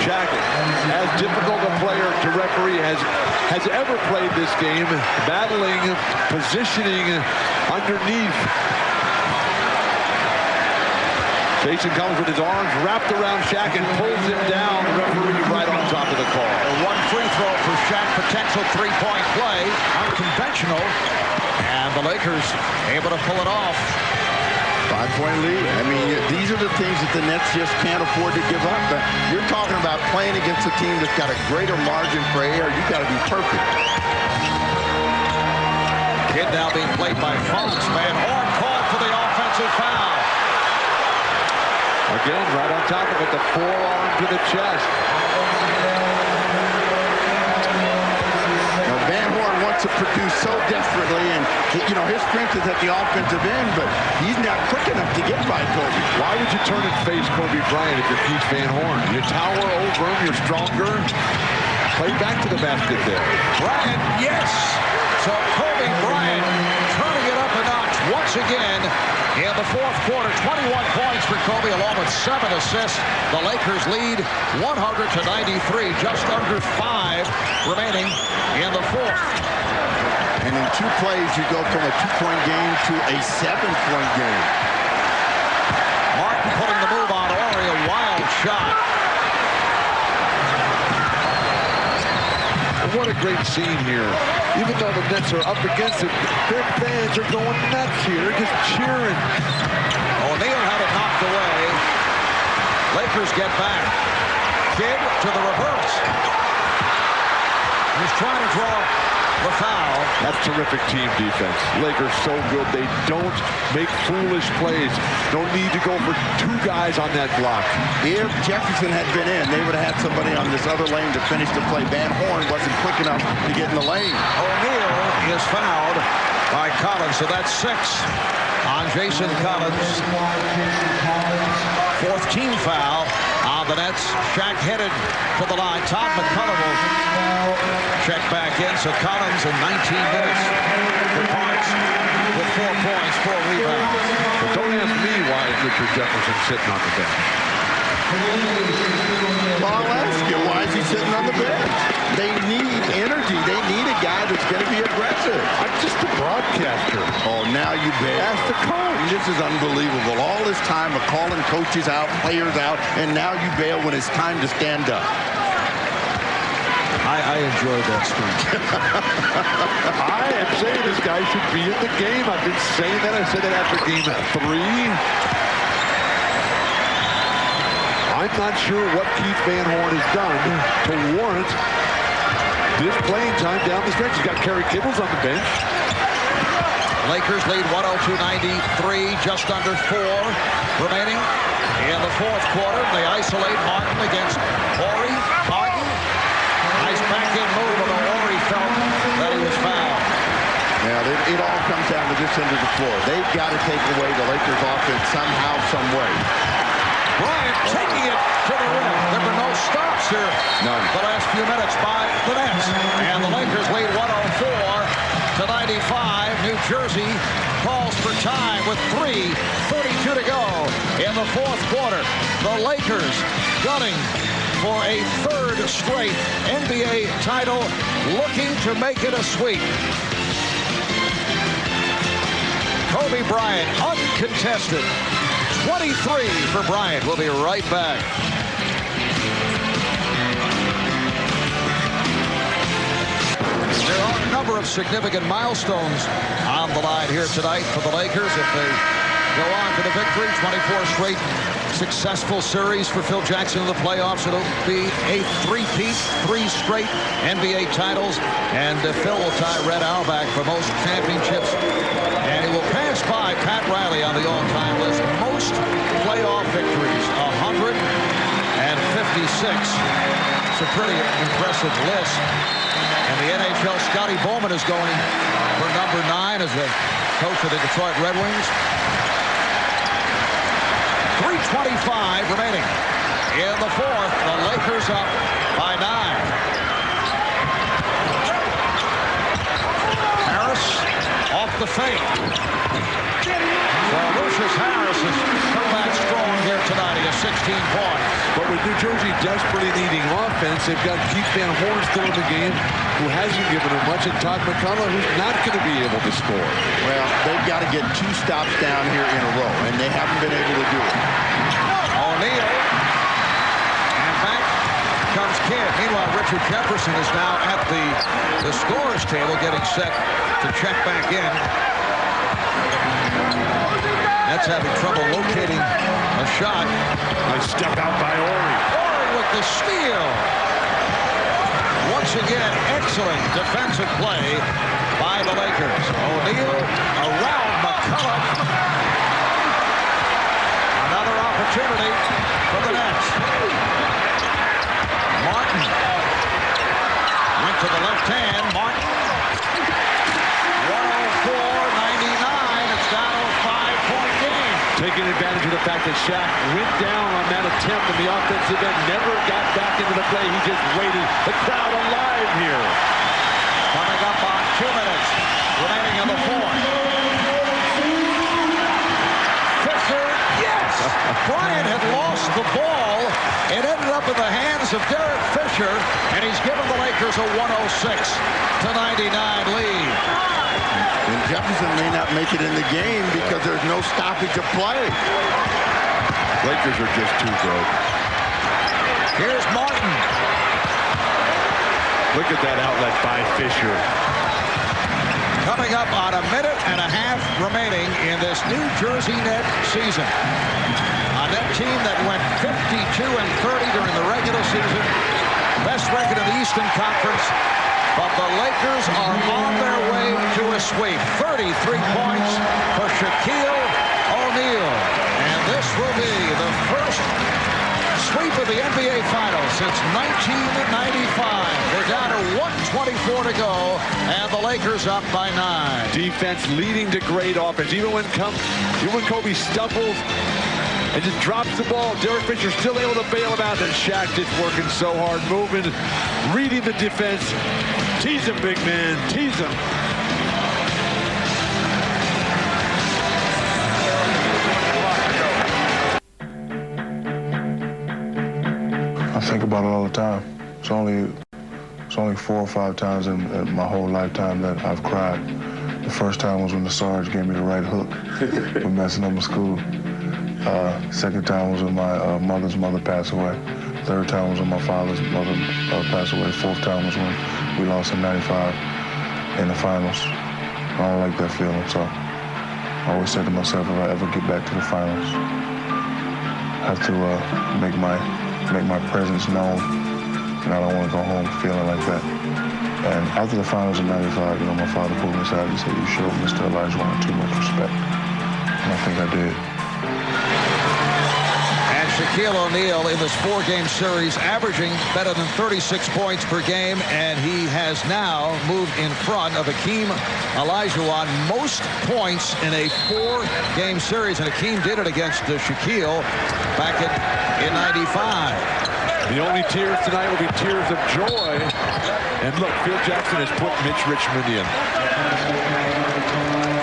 Shaq, as difficult a player to referee has ever played this game, battling, positioning underneath. Jason Collins with his arms wrapped around Shaq and pulls him down. The referee right on top of the call. One free throw for Shaq, potential three-point play, unconventional, and the Lakers able to pull it off. 5-point lead. I mean, these are the things that the Nets just can't afford to give up. But you're talking about playing against a team that's got a greater margin for error. You got to be perfect. Kid now being played by Fonz. Van Horn called for the offensive foul. Again, right on top of it, the forearm to the chest. Now, Van Horn wants to produce so desperately, and his strength is at the offensive end, but he's not quick enough to get by Kobe. Why would you turn and face Kobe Bryant if you're Keith Van Horn? You tower over him, you're stronger. Play back to the basket there. Bryant, yes! So Kobe Bryant turning it up a notch once again in the fourth quarter. 21 points for Kobe along with 7 assists. The Lakers lead 100-93, just under 5 remaining in the fourth. And in 2 plays, you go from a 2-point game to a 7-point game. Martin putting the move on Horry, a wild shot. What a great scene here. Even though the Nets are up against it, their fans are going nuts here. They're just cheering. O'Neal had it knocked away. Lakers get back. Kidd to the reverse. He's trying to draw the foul. That's terrific team defense. Lakers so good. They don't make foolish plays. No need to go for 2 guys on that block. If Jefferson had been in, they would have had somebody on this other lane to finish the play. Van Horn wasn't quick enough to get in the lane. O'Neal is fouled by Collins, so that's 6 on Jason Collins. 4th team foul on the Nets. Shaq headed to the line. Todd McCullough will check back in. So Collins in 19 minutes for points with 4 points, 4 rebounds. But don't ask me why Richard Jefferson's sitting on the bench. Well, I'll ask you, why is he sitting on the bench? They need energy. They need a guy that's going to be aggressive. I'm just a broadcaster. Oh, now you bail. Ask the coach. This is unbelievable. All this time of calling coaches out, players out, and now you bail when it's time to stand up. I enjoyed that speech. I am saying this guy should be in the game. I've been saying that. I said that after game 3. I'm not sure what Keith Van Horn has done to warrant this playing time down the stretch. He's got Kittles on the bench. Lakers lead 102-93, just under 4 remaining in the fourth quarter. They isolate Martin against Horry. Martin, nice back-end move, although Horry felt that he was fouled. Yeah, it all comes down to this end of the floor. They've got to take away the Lakers offense somehow, some way. Bryant taking it to the rim. There were no stops here. None. The last few minutes by the Nets. And the Lakers lead 104-95. New Jersey calls for time with 3:32 to go in the fourth quarter. The Lakers gunning for a 3rd straight NBA title, looking to make it a sweep. Kobe Bryant, uncontested. 23 for Bryant. We'll be right back. There are a number of significant milestones on the line here tonight for the Lakers. If they go on to the victory, 24 straight successful series for Phil Jackson in the playoffs. It'll be a 3-peat, 3 straight NBA titles. And Phil will tie Red Auerbach for most championships. And he will pass by Pat Riley on the all-time list. Most playoff victories, 156. It's a pretty impressive list. And the NHL, Scotty Bowman is going for number 9 as the coach of the Detroit Red Wings. 3:25 remaining in the fourth. The Lakers up by 9. Harris off the fake. Well, Lucius Harris has come back strong here tonight. He has 16 points. But with New Jersey desperately needing offense, they've got Keith Van Horn still in the game, who hasn't given them much, and Todd McCullough, who's not going to be able to score. Well, they've got to get 2 stops down here in a row, and they haven't been able to do it. O'Neal. And back comes Kidd. Meanwhile, Richard Jefferson is now at the scorer's table getting set to check back in. That's having trouble locating a shot. Nice step out by Horry. Horry with the steal. Once again, excellent defensive play by the Lakers. O'Neal around McCullough. Another opportunity for the Nets. Martin went to the left hand. Martin. 104-99. It's down to a 5-point game. Taking advantage of the fact that Shaq went down on that attempt and the offensive end never got back into the play. He just waited. The crowd alive here. Coming up on 2 minutes remaining in the fourth. Fisher, yes! Bryant had lost the ball. It ended up in the hands of Derek Fisher, and he's given the Lakers a 106-99 lead. And Jefferson may not make it in the game because there's no stoppage of play. Lakers are just too good. Here's Martin. Look at that outlet by Fisher. Coming up on 1.5 minutes remaining in this New Jersey Net season. A Net team that went 52-30 during the regular season. Best record in the Eastern Conference. But the Lakers are on their way to a sweep. 33 points for Shaquille O'Neal. And this will be the first sweep of the NBA Finals since 1995. We're down to 1:24 to go, and the Lakers up by 9. Defense leading to great offense. Even when Kobe stumbles and just drops the ball, Derek Fisher still able to bail him out. And Shaq just working so hard, moving, reading the defense. Tease him, big man. Tease him. I think about it all the time. It's only 4 or 5 times in my whole lifetime that I've cried. The first time was when the Sarge gave me the right hook for messing up my school. Second time was when my mother's mother passed away. Third time was when my father's mother passed away. Fourth time was when we lost in '95 in the finals. I don't like that feeling, so I always said to myself, if I ever get back to the finals, I have to make my presence known, and I don't want to go home feeling like that. And after the finals in '95, my father pulled me aside and said, "You showed Mr. Olajuwon too much respect," and I think I did. Shaquille O'Neal in this 4-game series averaging better than 36 points per game, and he has now moved in front of Hakeem Olajuwon most points in a 4-game series, and Hakeem did it against Shaquille back in '95. The only tears tonight will be tears of joy. And look, Phil Jackson has put Mitch Richmond in.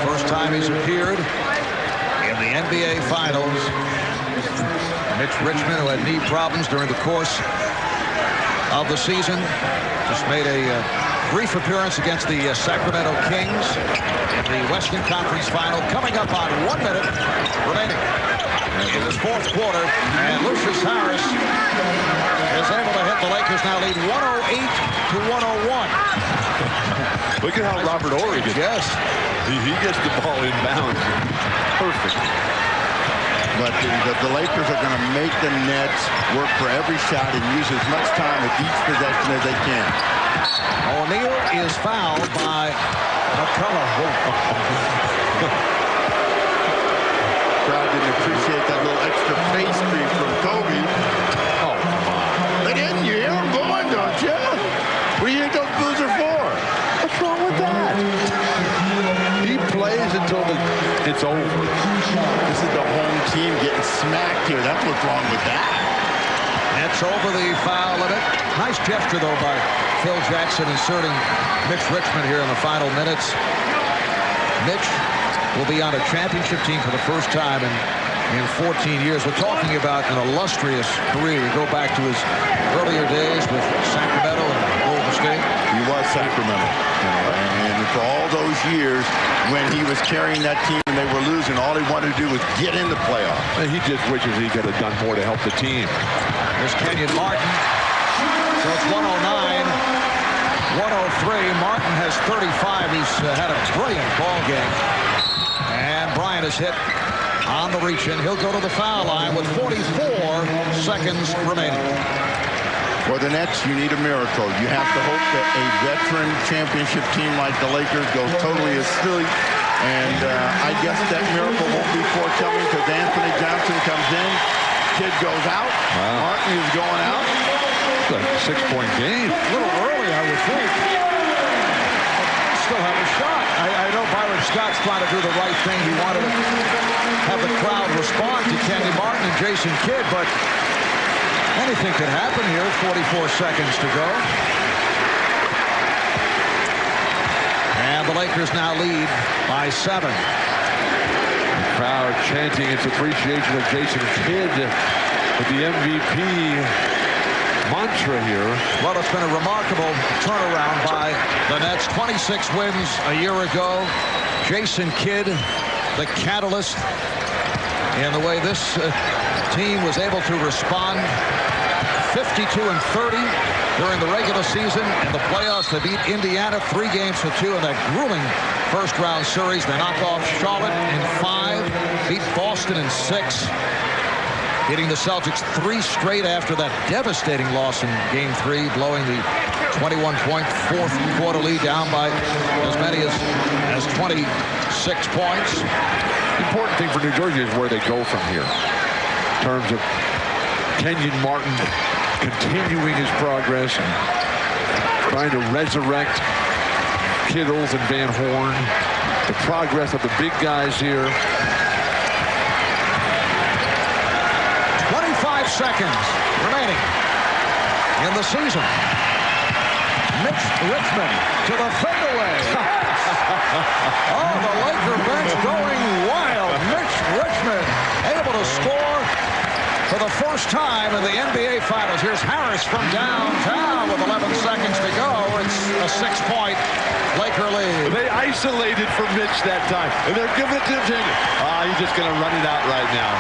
First time he's appeared in the NBA Finals. Mitch Richmond, who had knee problems during the course of the season, just made a brief appearance against the Sacramento Kings in the Western Conference Final. Coming up on 1 minute remaining in this fourth quarter, and Lucius Harris is able to hit the Lakers now lead 108-101. Look at how Robert Horry gets. Yes. He gets the ball inbound. Perfect. But the Lakers are going to make the Nets work for every shot and use as much time with each possession as they can. O'Neal is fouled by McCullough. Crowd didn't appreciate that little extra face cream from Kobe. Oh, come on. They didn't. You hear them going, don't you? What do you think those booze are for? it's over. This is the home team getting smacked here. That's what's wrong with that. That's over the foul limit. Nice gesture, though, by Phil Jackson inserting Mitch Richmond here in the final minutes. Mitch will be on a championship team for the first time in 14 years. We're talking about an illustrious career. You go back to his earlier days with Sacramento and Golden State. He was Sacramento. And for all those years when he was carrying that team and they were losing, all he wanted to do was get in the playoffs. He just wishes he could have done more to help the team. There's Kenyon Martin. So it's 109. 103. Martin has 35. He's had a brilliant ball game. And Bryant is hit on the reach-in. He'll go to the foul line with 44 seconds remaining. For the Nets, you need a miracle. You have to hope that a veteran championship team like the Lakers goes totally asleep. And I guess that miracle won't be forthcoming because Anthony Johnson comes in. Kid goes out. Wow. Martin is going out. It's a 6-point game. A little early, I would think. Still have a shot. I know Byron Scott's trying to do the right thing. He wanted to have the crowd respond to Kenny Martin and Jason Kidd, but anything could happen here. 44 seconds to go. And the Lakers now lead by 7. The crowd chanting its appreciation of Jason Kidd with the MVP mantra here. Well, it's been a remarkable turnaround by the Nets. 26 wins a year ago. Jason Kidd, the catalyst in the way this team was able to respond. 52-30 during the regular season. In the playoffs, they beat Indiana 3-2 in that grueling first-round series. They knocked off Charlotte in 5, beat Boston in 6. Hitting the Celtics 3 straight after that devastating loss in Game 3, blowing the 21-point fourth quarter lead down by as many as 26 points. The important thing for New Jersey is where they go from here. In terms of Kenyon Martin continuing his progress and trying to resurrect Kittles and Van Horn. The progress of the big guys here. 25 seconds remaining in the season. Mitch Richmond to the fadeaway. Oh, the Laker bench going wild. Mitch Richmond able to score for the first time in the NBA Finals. Here's Harris from downtown with 11 seconds to go. It's a 6-point Laker lead. They isolated for Mitch that time, and they're giving it to him. He's just going to run it out right now.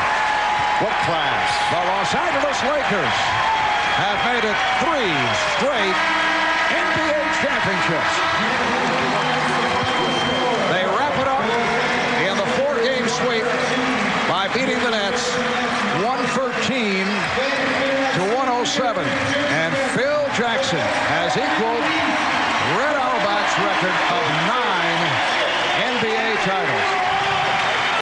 What class. The Los Angeles Lakers have made it 3 straight NBA championships. They wrap it up in the 4-game sweep by beating the Nets 113 to 107. And Phil Jackson has equaled Red Auerbach's record of 9